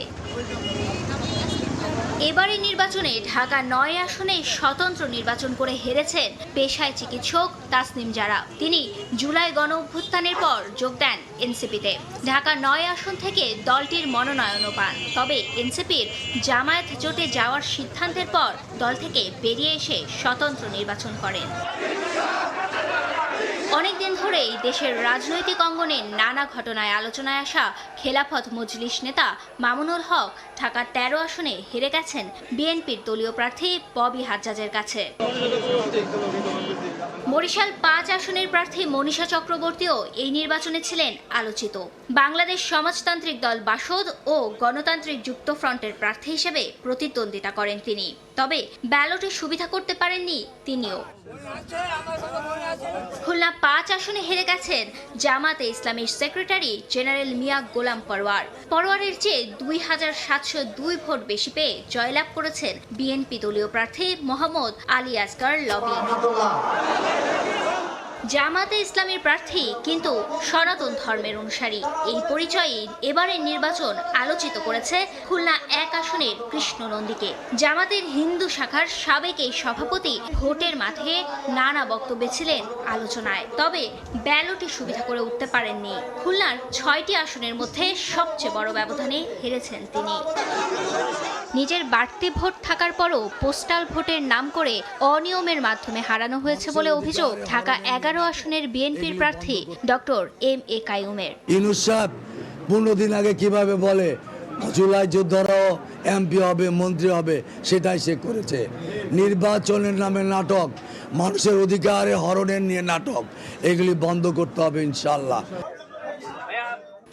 এবারে নির্বাচনে ঢাকা 9 আসনে স্বতন্ত্র নির্বাচন করে হেরেছেন পেশায় চিকিৎসক তাসনিম জারা। তিনি জুলাই গণ অভ্যুত্থানের পর যোগ দেন এনসিপিতে। ঢাকা 9 আসন থেকে দলটির মনোনয়নও পান। তবে এনসিপির জামায়াত জোটে যাওয়ার সিদ্ধান্তের পর দল থেকে বেরিয়ে এসে স্বতন্ত্র নির্বাচন করেন। অনেকদিন ধরেই দেশের রাজনৈতিক অঙ্গনে নানা ঘটনায় আলোচনায় আসা খেলাফত মজলিস নেতা মামুনুল হক ঢাকা 13 আসনে হেরে গেছেন বিএনপির দলীয় প্রার্থী ববি হাজ্জাজের কাছে। বরিশাল 5 আসনের প্রার্থী মনীষা চক্রবর্তীও এই নির্বাচনে ছিলেন আলোচিত। বাংলাদেশ সমাজতান্ত্রিক দল বাসদ ও গণতান্ত্রিক যুক্তফ্রন্টের প্রার্থী হিসেবে প্রতিদ্বন্দ্বিতা করেন তিনি। তবে ব্যালটে সুবিধা করতে পারেননি তিনিও। খুলনা 5 আসনে হেরে গেছেন জামাতে ইসলামীর সেক্রেটারি জেনারেল মিয়া গোলাম পরোয়ারের চেয়ে 2702 ভোট বেশি পেয়ে জয়লাভ করেছেন বিএনপি দলীয় প্রার্থী মোহাম্মদ আলী আসগার লবি। জামাতে ইসলামীর প্রার্থী কিন্তু সনাতন ধর্মের অনুসারী। এই পরিচয়ে এবারের নির্বাচন আলোচিত করেছে খুলনা 1 আসনের কৃষ্ণ নন্দীকে। জামাতের হিন্দু শাখার সাবেক এই সভাপতি ভোটের মাঠে নানা বক্তব্যে ছিলেন আলোচনায়, তবে ব্যালটে সুবিধা করে উঠতে পারেননি। খুলনার 6টি আসনের মধ্যে সবচেয়ে বড় ব্যবধানে হেরেছেন তিনি। নিজের বাড়তি ভোট থাকার পরও পোস্টাল ভোটের নাম করে অনিয়মের মাধ্যমে হারানো হয়েছে বলে অভিযোগ ঢাকা 11 আসনের বিএনপির প্রার্থী ডক্টর MA কাইয়ুমের।
ইউনূস সাহেব 15 দিন আগে কিভাবে বলে জুলাই যুদ্ধরাও এমপি হবে, মন্ত্রী হবে, সেটাই সে করেছে। নির্বাচনের নামে নাটক, মানুষের অধিকারে হরণের নিয়ে নাটক, এগুলি বন্ধ করতে হবে ইনশাআল্লাহ।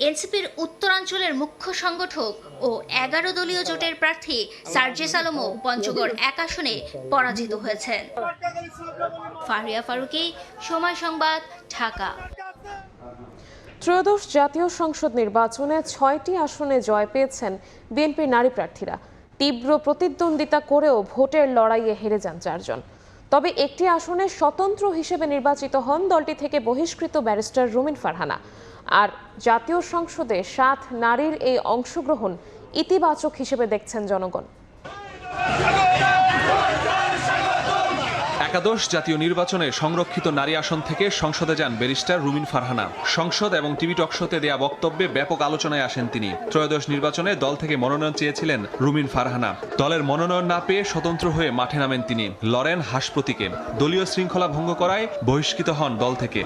এনসিপির উত্তরাঞ্চলের মুখ্য সংগঠক ও 11 দলীয় জোটের প্রার্থী সার্জিস আলমও পঞ্চগড় 1 আসনে পরাজিত হয়েছেন। ফারিয়া ফারুকি, সময় সংবাদ, ঢাকা।
ত্রয়োদশ জাতীয় সংসদ নির্বাচনে 6টি আসনে জয় পেয়েছেন বিএনপির নারী প্রার্থীরা। তীব্র প্রতিদ্বন্দ্বিতা করেও ভোটের লড়াইয়ে হেরে যান 4 জন। তবে একটি আসনে স্বতন্ত্র হিসেবে নির্বাচিত হন দলটি থেকে বহিষ্কৃত ব্যারিস্টার রুমিন ফারহানা। আর জাতীয় সংসদে 7 নারীর এই অংশগ্রহণ ইতিবাচক হিসেবে দেখছেন জনগণ।
একাদশ জাতীয় নির্বাচনে সংরক্ষিত নারী আসন থেকে সংসদে যান ব্যারিস্টার রুমিন ফারহানা। সংসদ এবং টিভি টকশোতে দেয়া বক্তব্যে ব্যাপক আলোচনায় আসেন তিনি। ত্রয়োদশ নির্বাচনে দল থেকে মনোনয়ন চেয়েছিলেন রুমিন ফারহানা। দলের মনোনয়ন না পেয়ে স্বতন্ত্র হয়ে মাঠে নামেন তিনি, লড়েন হাঁস প্রতীকে। দলীয় শৃঙ্খলা ভঙ্গ করায় বহিষ্কৃত হন দল থেকে।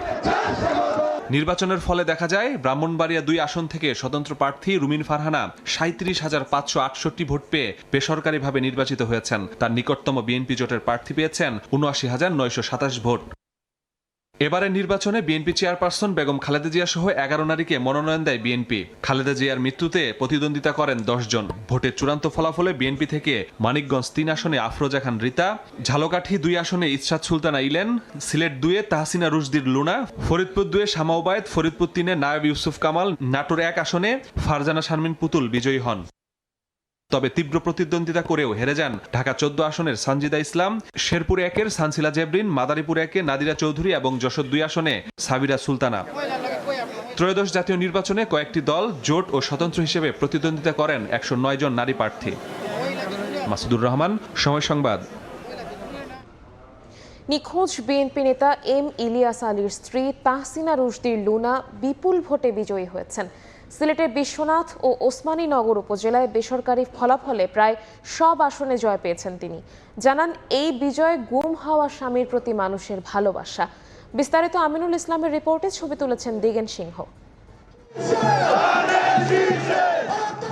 নির্বাচনের ফলে দেখা যায় ব্রাহ্মণবাড়িয়া 2 আসন থেকে স্বতন্ত্র প্রার্থী রুমিন ফারহানা 37,568 ভোট পেয়ে বেসরকারিভাবে নির্বাচিত হয়েছেন। তার নিকটতম বিএনপি জোটের প্রার্থী পেয়েছেন 79,927 ভোট। এবারের নির্বাচনে বিএনপি চেয়ারপারসন বেগম খালেদা জিয়া সহ 11 নারীকে মনোনয়ন দেয় বিএনপি। খালেদা জিয়ার মৃত্যুতে প্রতিদ্বন্দ্বিতা করেন 10 জন। ভোটের চূড়ান্ত ফলাফলে বিএনপি থেকে মানিকগঞ্জ 3 আসনে আফরোজা খান রিতা, ঝালকাঠি 2 আসনে ইসরাত সুলতানা ইলেন, সিলেট 2-এ তাহসিনা রুশদির লুনা, ফরিদপুর 2-এ শামা ওবায়েদ, ফরিদপুর 3-এ নায়েব ইউসুফ কামাল, নাটোর 1 আসনে ফারজানা শারমিন পুতুল বিজয়ী হন। তবে তীব্র প্রতিদ্বন্দ্বিতা করেও হেরে যান ঢাকা 14 আসনের সানজিদা ইসলাম, শেরপুর 1-এর সানসিলা জেবরিন, মাদারীপুর 1-এ নাদিরা চৌধুরী এবং যশোর 2 আসনে সাবিরা সুলতানা। ত্রয়োদশ জাতীয় নির্বাচনে কয়েকটি দল জোট ও স্বতন্ত্র হিসেবে প্রতিদ্বন্দ্বিতা করেন 109 জন নারী প্রার্থী। মাসুদুর রহমান, সময় সংবাদ।
নিখোঁজ বিএনপি নেতা ইলিয়াস আলীর স্ত্রী তাহসিনা রুশদির লুনা বিপুল ভোটে বিজয়ী হয়েছেন। সিলেটের বিশ্বনাথ ও ওসমানীনগর উপজেলায় বেসরকারি ফলাফলে প্রায় সব আসনে জয় পেয়েছেন তিনি। জানান, এই বিজয়ে গুম হওয়া স্বামীর প্রতি মানুষের ভালোবাসা। বিস্তারিত আমিনুল ইসলামের রিপোর্টে ছবি তুলেছেন দিগেন সিংহ।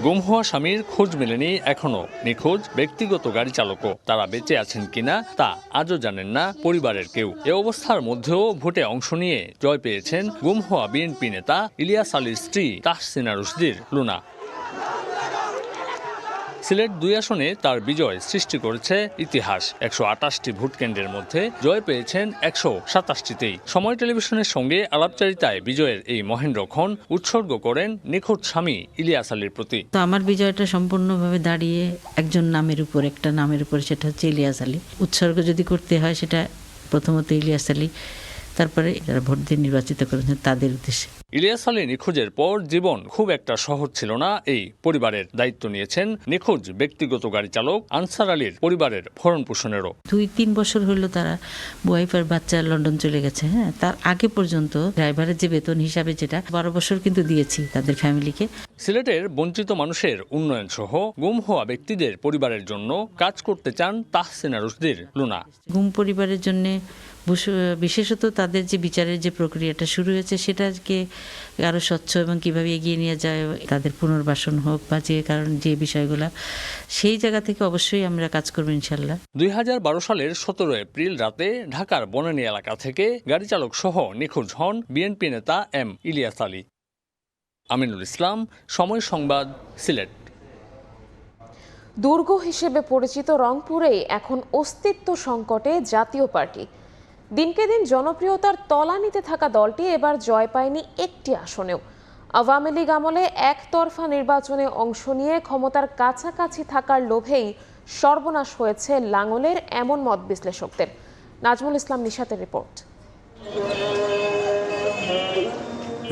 গুম হওয়া স্বামীর খোঁজ মেলেনি এখনো। নিখোঁজ ব্যক্তিগত গাড়ি চালকও তারা বেঁচে আছেন কিনা তা আজও জানেন না পরিবারের কেউ। এ অবস্থার মধ্যেও ভোটে অংশ নিয়ে জয় পেয়েছেন গুম হওয়া বিএনপি নেতা ইলিয়াস আলীর স্ত্রী তাহসিনা রুশদির লুনা। সিলেট 2 আসনে তার বিজয় সৃষ্টি করেছে ইতিহাস। 128টি ভোট কেন্দ্রের মধ্যে জয় পেয়েছেন 127টিতেই। সময় টেলিভিশনের সঙ্গে আলাপচারিতায় বিজয়ের এই মহেন্দ্রক্ষণ উৎসর্গ করেন নিখোঁজ স্বামী ইলিয়াস আলীর প্রতি।
তো আমার বিজয়টা সম্পূর্ণভাবে দাঁড়িয়ে একজন নামের উপর, একটা নামের উপর, সেটা হচ্ছে ইলিয়াস আলী। উৎসর্গ যদি করতে হয় সেটা প্রথমত ইলিয়াস আলী, তারপরে যারা ভোট দিয়ে নির্বাচিত করেছেন তাদের উদ্দেশ্যে।
ইলিয়াস আলী নিখোঁজের পর জীবন খুব একটা সহজ ছিল না এই পরিবারের। দায়িত্ব নিয়েছেন নিখোঁজ ব্যক্তিগত গাড়ি চালক আনসার আলীর পরিবারের ভরণ পোষণেরও।
2-3 বছর হলো তারা ওয়াইফ আর বাচ্চা লন্ডন চলে গেছে। হ্যাঁ, তার আগে পর্যন্ত ড্রাইভারের যে বেতন হিসাবে যেটা 12 বছর কিন্তু দিয়েছি তাদের ফ্যামিলিকে।
সিলেটের বঞ্চিত মানুষের উন্নয়ন সহ গুম হওয়া ব্যক্তিদের পরিবারের জন্য কাজ করতে চান তাহসিনা রুশদির লুনা।
গুম পরিবারের জন্য বিশেষত তাদের যে বিচারের যে প্রক্রিয়াটা শুরু হয়েছে সেটাকে আরো স্বচ্ছ এবং কিভাবে এগিয়ে নিয়ে যায়, তাদের পুনর্বাসন হোক বা যে বিষয়গুলো, সেই জায়গা থেকে অবশ্যই আমরা কাজ করবো ইনশাল্লাহ।
2012 সালের 17 এপ্রিল রাতে ঢাকার বনানী এলাকা থেকে গাড়ি চালক সহ নিখোঁজ হন বিএনপি নেতা ইলিয়াস আলী। আমিনুল ইসলাম, সময় সংবাদ, সিলেট।
দুর্গ হিসেবে পরিচিত রংপুরেই এখন অস্তিত্ব সংকটে জাতীয় পার্টি। দিনকে দিন জনপ্রিয়তার তলানিতে থাকা দলটি এবার জয় পায়নি একটি আসনেও। আওয়ামী লীগ আমলে একতরফা নির্বাচনে অংশ নিয়ে ক্ষমতার কাছাকাছি থাকার লোভেই সর্বনাশ হয়েছে লাঙ্গলের, এমন মত বিশ্লেষকদের। নাজমুল ইসলাম নিশাতের রিপোর্ট।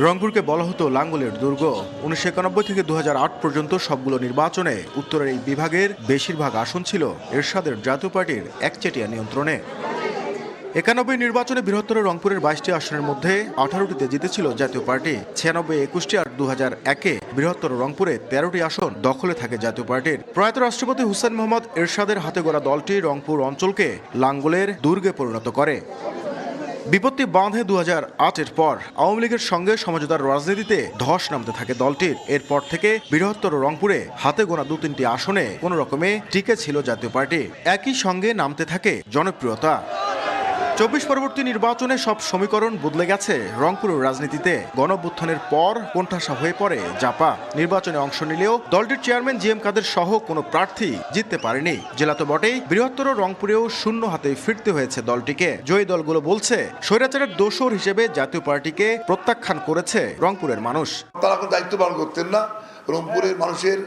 রংপুরকে বলা হতো লাঙ্গলের দুর্গ। 1991 থেকে 2008 পর্যন্ত সবগুলো নির্বাচনে উত্তরের এই বিভাগের বেশিরভাগ আসন ছিল এরশাদের জাতীয় পার্টির একচেটিয়া নিয়ন্ত্রণে। 91 নির্বাচনে বৃহত্তর রংপুরের 22টি আসনের মধ্যে 18টিতে জিতেছিল জাতীয় পার্টি। 96, 21টি আর 2001-এ বৃহত্তর রংপুরে 13টি আসন দখলে থাকে জাতীয় পার্টির। প্রয়াত রাষ্ট্রপতি হুসেন মোহাম্মদ এরশাদের হাতে গড়া দলটি রংপুর অঞ্চলকে লাঙ্গলের দুর্গে পরিণত করে। বিপত্তি বাঁধে 2008-এর পর আওয়ামী লীগের সঙ্গে সমঝোতার রাজনীতিতে ধস নামতে থাকে দলটির। এরপর থেকে বৃহত্তর রংপুরে হাতে গোনা 2-3টি আসনে কোনো রকমে টিকে ছিল জাতীয় পার্টি। একই সঙ্গে নামতে থাকে জনপ্রিয়তা। 24 পরবর্তী নির্বাচনে সব সমীকরণ বদলে গেছে রংপুরের রাজনীতিতে। গণঅভ্যুত্থানের পর কোণঠাসা হয়ে পড়ে জাপা। নির্বাচনে অংশ নিলেও দলটির চেয়ারম্যান জিএম কাদের সহ কোনো প্রার্থী জিততে পারেনি। জেলা তো বটেই, বৃহত্তর রংপুরেও শূন্য হাতে ফিরতে হয়েছে দলটিকে। জয়ী দলগুলো বলছে স্বৈরাচারের দোসর হিসেবে জাতীয় পার্টিকে প্রত্যাখ্যান করেছে রংপুরের মানুষ।
তারা কোনো দায়িত্ব পালন করতেন না, রংপুরের মানুষের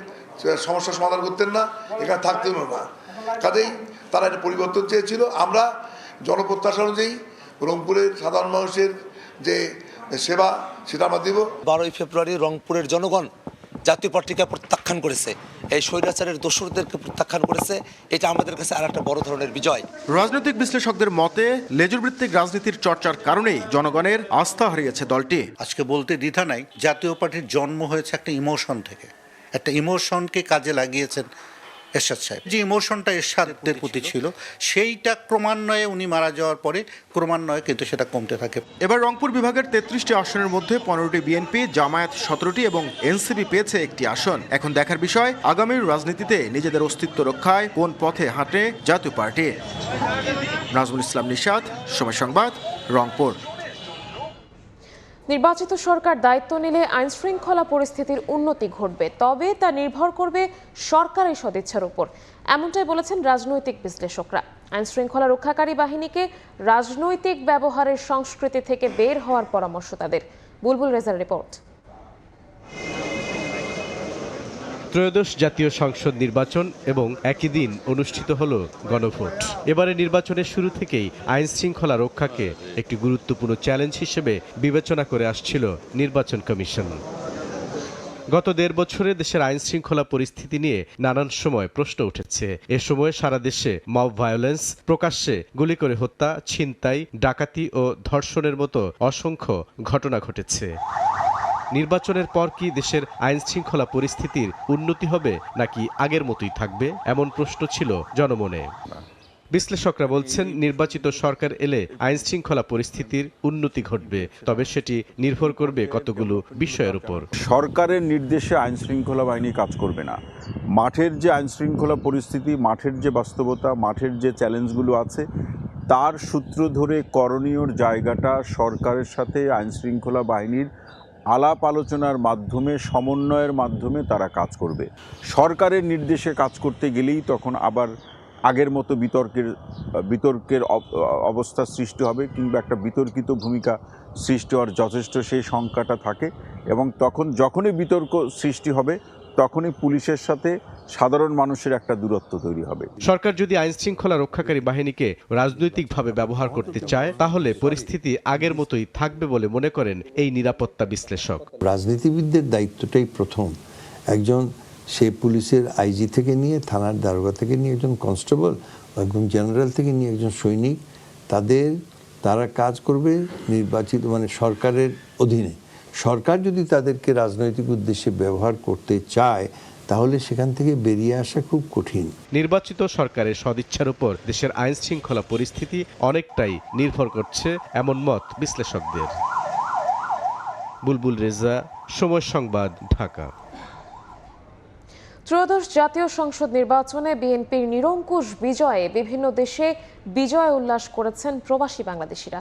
সমস্যার সমাধান করতেন না, এখানে থাকতেন না। কাজেই তারা একটা পরিবর্তন চেয়েছিল। আমরা জনপ্রত্যাশা অনুযায়ী রংপুরের সাধারণ মানুষের যে সেবা সেটা আমরা দিব।
12ই ফেব্রুয়ারি রংপুরের জনগণ জাতীয় পার্টিকে প্রত্যাখ্যান করেছে, এই স্বৈরাচারের দোসরদেরকে প্রত্যাখ্যান করেছে। এটা আমাদের কাছে আর একটা বড় ধরনের বিজয়।
রাজনৈতিক বিশ্লেষকদের মতে লেজুরভিত্তিক রাজনীতির চর্চার কারণেই জনগণের আস্থা হারিয়েছে দলটি।
আজকে বলতে দ্বিধা নাই, জাতীয় পার্টির জন্ম হয়েছে একটা ইমোশন থেকে। একটা ইমোশনকে কাজে লাগিয়েছেন এরশাদ সাহেব। যে ইমোশনটা এরশাদের প্রতি ছিল, সেইটা ক্রমান্বয়ে উনি মারা যাওয়ার পরে ক্রমান্বয়ে কিন্তু সেটা কমতে থাকে।
এবার রংপুর বিভাগের 33টি আসনের মধ্যে 15টি বিএনপি, জামায়াত 17টি এবং এনসিপি পেয়েছে একটি আসন। এখন দেখার বিষয় আগামীর রাজনীতিতে নিজেদের অস্তিত্ব রক্ষায় কোন পথে হাঁটে জাতীয় পার্টি। নাজমুল ইসলাম নিশাত, সময় সংবাদ, রংপুর।
নির্বাচিত সরকার দায়িত্ব নিলে আইন শৃঙ্খলা পরিস্থিতির উন্নতি ঘটবে, তবে তা নির্ভর করবে সরকারের সদিচ্ছার উপর, এমনটাই বলেছেন রাজনৈতিক বিশ্লেষকরা। আইন শৃঙ্খলা রক্ষাকারী বাহিনীকে রাজনৈতিক ব্যবহারের সংস্কৃতি থেকে বের হওয়ার পরামর্শ তাদের। বুলবুল রেজার রিপোর্ট।
ত্রয়োদশ জাতীয় সংসদ নির্বাচন এবং একই দিন অনুষ্ঠিত হল গণভোট। এবারে নির্বাচনের শুরু থেকেই আইন শৃঙ্খলা রক্ষাকে একটি গুরুত্বপূর্ণ চ্যালেঞ্জ হিসেবে বিবেচনা করে আসছিল নির্বাচন কমিশন। গত 1.5 বছরে দেশের আইন শৃঙ্খলা পরিস্থিতি নিয়ে নানান সময় প্রশ্ন উঠেছে। এ সময় সারা দেশে মব ভায়োলেন্স, প্রকাশ্যে গুলি করে হত্যা, ছিনতাই, ডাকাতি ও ধর্ষণের মতো অসংখ্য ঘটনা ঘটেছে। নির্বাচনের পর কি দেশের আইন শৃঙ্খলা পরিস্থিতির উন্নতি হবে নাকি আগের মতোই থাকবে, এমন প্রশ্ন ছিল জনমনে। বিশ্লেষকরা বলছেন নির্বাচিত সরকার এলে আইন শৃঙ্খলা পরিস্থিতির উন্নতি ঘটবে, তবে সেটি নির্ভর করবে কতগুলো বিষয়ের উপর।
সরকারের নির্দেশে আইন শৃঙ্খলা বাহিনী কাজ করবে না। মাঠের যে আইন শৃঙ্খলা পরিস্থিতি, মাঠের যে বাস্তবতা, মাঠের যে চ্যালেঞ্জগুলো আছে, তার সূত্র ধরে করণীয়র জায়গাটা সরকারের সাথে আইন শৃঙ্খলা বাহিনীর আলাপ আলোচনার মাধ্যমে, সমন্বয়ের মাধ্যমে তারা কাজ করবে। সরকারের নির্দেশে কাজ করতে গেলেই তখন আবার আগের মতো বিতর্কের অবস্থা সৃষ্টি হবে, কিংবা একটা বিতর্কিত ভূমিকা সৃষ্টি হওয়ার যথেষ্ট সেই সংখ্যাটা থাকে। এবং তখন যখনই বিতর্ক সৃষ্টি হবে, তখনই পুলিশের সাথে সাধারণ মানুষের একটা দূরত্ব তৈরি হবে।
সরকার যদি আইন শৃঙ্খলা রক্ষাকারী বাহিনীকে রাজনৈতিকভাবে ব্যবহার করতে চায়, তাহলে পরিস্থিতি আগের মতোই থাকবে বলে মনে করেন এই নিরাপত্তা বিশ্লেষক।
রাজনীতিবিদদের দায়িত্বটাই প্রথম, একজন সে পুলিশের আইজি থেকে নিয়ে, থানার দারোগা থেকে নিয়ে, একজন কনস্টেবল, একজন জেনারেল থেকে নিয়ে একজন সৈনিক, তারা কাজ করবে নির্বাচিত সরকারের অধীনে। সরকার যদি তাদেরকে রাজনৈতিক উদ্দেশ্যে ব্যবহার করতে চায়, তাহলে সেখান থেকে বেরিয়ে আসা খুব কঠিন।
নির্বাচিত সরকারের সদিচ্ছার উপর দেশের আইন শৃঙ্খলা পরিস্থিতি অনেকটাই নির্ভর করছে, এমন মত বিশ্লেষকদের। বুলবুল রেজা, সময় সংবাদ, ঢাকা।
ত্রয়োদশ জাতীয় সংসদ নির্বাচনে বিএনপির নিরঙ্কুশ বিজয়ে বিভিন্ন দেশে বিজয় উল্লাস করেছেন প্রবাসী বাংলাদেশিরা।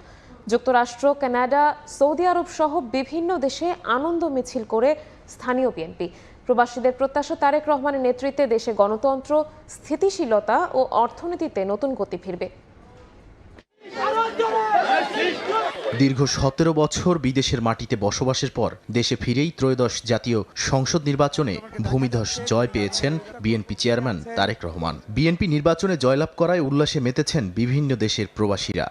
যুক্তরাষ্ট্র, কানাডা, সৌদি আরব সহ বিভিন্ন দেশে আনন্দ মিছিল করে স্থানীয় বিএনপি। প্রবাসীদের প্রত্যাশা তারেক রহমানের নেতৃত্বে দেশে গণতন্ত্র, স্থিতিশীলতা ও অর্থনীতিতে নতুন গতি ফিরবে।
দীর্ঘ 17 বছর বিদেশের মাটিতে বসবাসের পর দেশে ফিরেই ত্রয়োদশ জাতীয় সংসদ নির্বাচনে ভূমিধস জয় পেয়েছেন বিএনপি চেয়ারম্যান তারেক রহমান। বিএনপি নির্বাচনে জয়লাভ করায় উল্লাসে মেতেছেন বিভিন্ন দেশের প্রবাসীরা।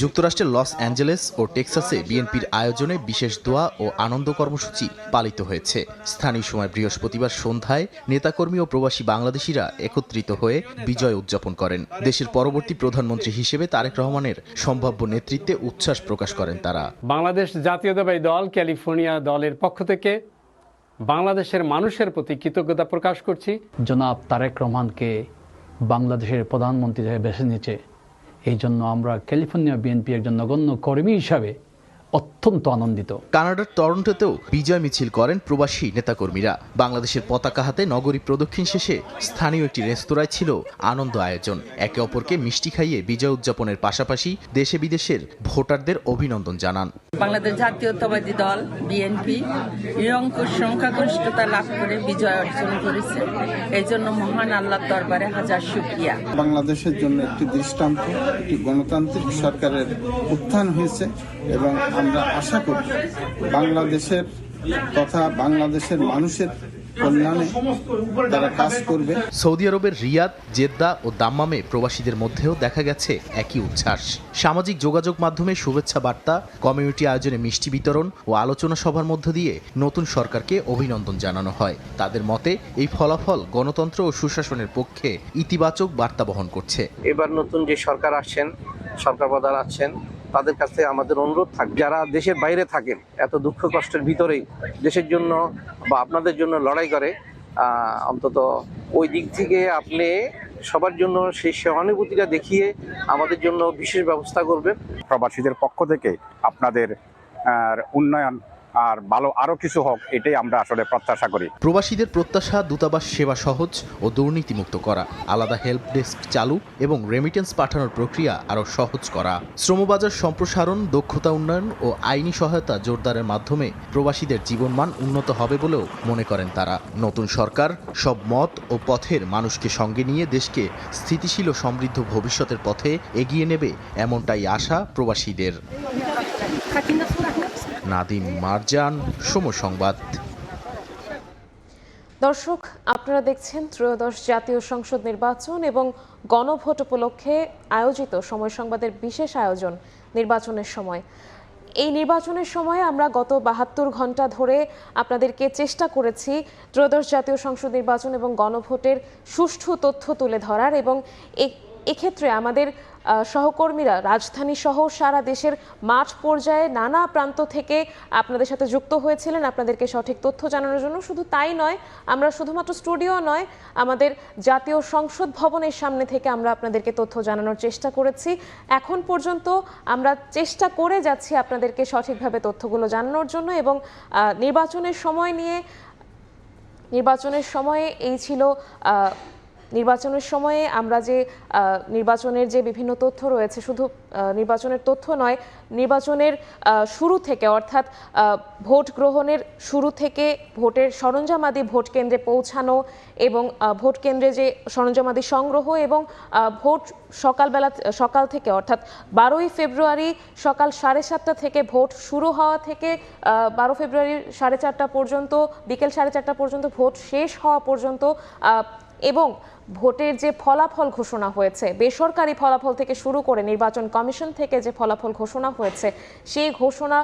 যুক্তরাষ্ট্রের লস অ্যাঞ্জেলেস ও টেক্সাসে বিএনপির আয়োজনে বিশেষ দোয়া ও আনন্দ কর্মসূচি পালিত হয়েছে। স্থানীয় সময় বৃহস্পতিবার সন্ধ্যায় নেতাকর্মী ও প্রবাসী বাংলাদেশিরা একত্রিত হয়ে বিজয় উদযাপন করেন। দেশের পরবর্তী প্রধানমন্ত্রী হিসেবে তারেক রহমানের সম্ভাব্য নেতৃত্বে উচ্ছ্বাস প্রকাশ করেন তারা।
বাংলাদেশ জাতীয়তাবাদী দল ক্যালিফোর্নিয়া দলের পক্ষ থেকে বাংলাদেশের মানুষের প্রতি কৃতজ্ঞতা প্রকাশ করছি।
জনাব তারেক রহমানকে বাংলাদেশের প্রধানমন্ত্রী হিসেবে বেছে নিয়েছে, এই জন্য আমরা ক্যালিফোর্নিয়া বিএনপি একজন নগণ্য কর্মী হিসাবে অত্যন্ত আনন্দিত।
কানাডার টরন্টোতেও বিজয় মিছিল করেন প্রবাসী নেতাকর্মীরা। বাংলাদেশের পতাকা হাতে নগরী প্রদক্ষিণ শেষে স্থানীয় একটি রেস্তোরাঁয় ছিল আনন্দ আয়োজন। একে অপরকে মিষ্টি খাইয়ে বিজয় উদযাপনের পাশাপাশি দেশে বিদেশের ভোটারদের অভিনন্দন জানান।
বাংলাদেশ জাতীয়তাবাদী দল বিএনপি নিরঙ্কুশ সংখ্যাগরিষ্ঠতা লাভ করে বিজয় অর্জন করেছে, এই জন্য মহান আল্লাহর দরবারে হাজার শুকরিয়া।
বাংলাদেশের জন্য একটি দৃষ্টান্ত, একটি গণতান্ত্রিক সরকারের উত্থান হয়েছে এবং আমরা আশা করি বাংলাদেশের তথা বাংলাদেশের মানুষের কল্যাণে তারা কাজ করবে।
সৌদি আরবের রিয়াদ, জেদ্দা ও দাম্মামে প্রবাসীদের মধ্যেও দেখা গেছে একই উচ্ছ্বাস। সামাজিক যোগাযোগ মাধ্যমে শুভেচ্ছা বার্তা, কমিউনিটি আয়োজনে মিষ্টি বিতরণ ও আলোচনা সভার মধ্য দিয়ে নতুন সরকারকে অভিনন্দন জানানো হয়। তাদের মতে এই ফলাফল গণতন্ত্র ও সুশাসনের পক্ষে ইতিবাচক বার্তা বহন করছে।
এবার নতুন যে সরকার আসছেন, সরকার প্রধান আছেন, তাদের কাছে আমাদের অনুরোধ থাকবে, যারা দেশের বাইরে থাকেন, এত দুঃখ কষ্টের ভিতরেই দেশের জন্য বা আপনাদের জন্য লড়াই করে, অন্তত ওই দিক থেকে আপনি সবার জন্য সেই সহানুভূতিটা দেখিয়ে আমাদের জন্য বিশেষ ব্যবস্থা করবেন।
প্রবাসীদের পক্ষ থেকে আপনাদের উন্নয়ন আর ভালো আরো কিছু হোক, এটাই আমরা আসলে প্রত্যাশা করি।
প্রবাসীদের প্রত্যাশা দূতাবাস সেবা সহজ ও দুর্নীতিমুক্ত করা, আলাদা হেল্প ডেস্ক চালু এবং রেমিটেন্স পাঠানোর প্রক্রিয়া আরও সহজ করা, শ্রমবাজার সম্প্রসারণ, দক্ষতা উন্নয়ন ও আইনি সহায়তা জোরদারের মাধ্যমে প্রবাসীদের জীবনমান উন্নত হবে বলেও মনে করেন তারা। নতুন সরকার সব মত ও পথের মানুষকে সঙ্গে নিয়ে দেশকে স্থিতিশীল ও সমৃদ্ধ ভবিষ্যতের পথে এগিয়ে নেবে, এমনটাই আশা প্রবাসীদের। নাদিম মারজান, সময় সংবাদ।
দর্শক, আপনারা দেখছেন ত্রয়োদশ জাতীয় সংসদ নির্বাচন এবং গণভোট উপলক্ষে আয়োজিত সময় সংবাদের বিশেষ আয়োজন নির্বাচনের সময়। এই নির্বাচনের সময় আমরা গত ৭২ ঘন্টা ধরে আপনাদেরকে চেষ্টা করেছি ত্রয়োদশ জাতীয় সংসদ নির্বাচন এবং গণভোটের সুষ্ঠু তথ্য তুলে ধরার, এবং এক্ষেত্রে আমাদের সহকর্মীরা রাজধানী সহ সারা দেশের মাঠ পর্যায়ে নানা প্রান্ত থেকে আপনাদের সাথে যুক্ত হয়েছিলেন আপনাদেরকে সঠিক তথ্য জানানোর জন্য। শুধু তাই নয়, আমরা শুধুমাত্র স্টুডিও নয়, আমাদের জাতীয় সংসদ ভবনের সামনে থেকে আমরা আপনাদেরকে তথ্য জানানোর চেষ্টা করেছি। এখন পর্যন্ত আমরা চেষ্টা করে যাচ্ছি আপনাদেরকে সঠিকভাবে তথ্যগুলো জানানোর জন্য, এবং নির্বাচনের সময়ে এই ছিল নির্বাচনের সময়ে আমরা যে নির্বাচনের যে বিভিন্ন তথ্য রয়েছে, শুধু নির্বাচনের তথ্য নয়, নির্বাচনের শুরু থেকে অর্থাৎ ভোট গ্রহণের শুরু থেকে ভোটের সরঞ্জামাদি ভোট কেন্দ্রে পৌঁছানো এবং ভোট কেন্দ্রে যে সরঞ্জামাদি সংগ্রহ এবং ভোট সকাল থেকে অর্থাৎ 12ই ফেব্রুয়ারি সকাল 7:30 থেকে ভোট শুরু হওয়া থেকে 12 ফেব্রুয়ারি 4:30 পর্যন্ত, বিকেল 4:30 পর্যন্ত ভোট শেষ হওয়া পর্যন্ত, এবং ভোটের যে ফলাফল ঘোষণা হয়েছে, বেসরকারি ফলাফল থেকে শুরু করে নির্বাচন কমিশন থেকে যে ফলাফল ঘোষণা হয়েছে সেই ঘোষণা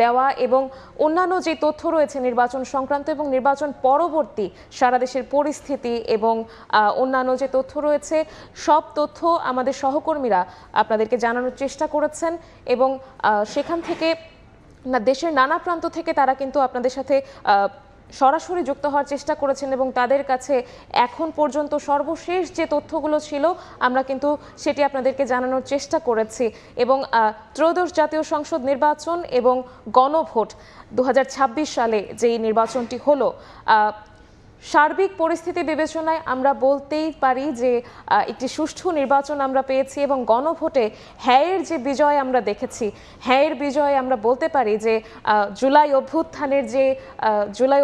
দেওয়া এবং অন্যান্য যে তথ্য রয়েছে নির্বাচন সংক্রান্ত এবং নির্বাচন পরবর্তী সারা দেশের পরিস্থিতি এবং অন্যান্য যে তথ্য রয়েছে, সব তথ্য আমাদের সহকর্মীরা আপনাদেরকে জানানোর চেষ্টা করেছেন, এবং সেখান থেকে দেশের নানা প্রান্ত থেকে তারা কিন্তু আপনাদের সাথে সরাসরি যুক্ত হওয়ার চেষ্টা করেছেন, এবং তাদের কাছে এখন পর্যন্ত সর্বশেষ যে তথ্যগুলো ছিল আমরা কিন্তু সেটি আপনাদেরকে জানানোর চেষ্টা করেছি। এবং ত্রয়োদশ জাতীয় সংসদ নির্বাচন এবং গণভোট 2026 সালে যেই নির্বাচনটি হলো, সার্বিক পরিস্থিতি বিবেচনায় আমরা বলতেই পারি যে একটি সুষ্ঠু নির্বাচন আমরা পেয়েছি এবং গণভোটে হ্যাঁয়ের যে বিজয় আমরা দেখেছি, হ্যাঁয়ের বিজয়ে আমরা বলতে পারি যে জুলাই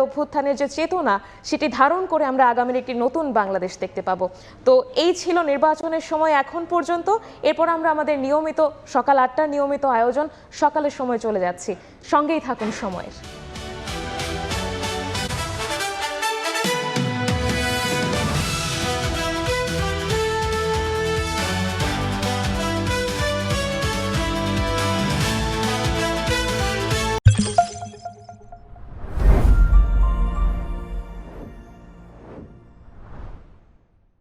অভ্যুত্থানের যে চেতনা সেটি ধারণ করে আমরা আগামীর একটি নতুন বাংলাদেশ দেখতে পাবো। তো এই ছিল নির্বাচনের সময় এখন পর্যন্ত। এরপর আমরা আমাদের নিয়মিত সকাল ৮টার নিয়মিত আয়োজন সকালের সময় চলে যাচ্ছি। সঙ্গেই থাকুন সময়ের।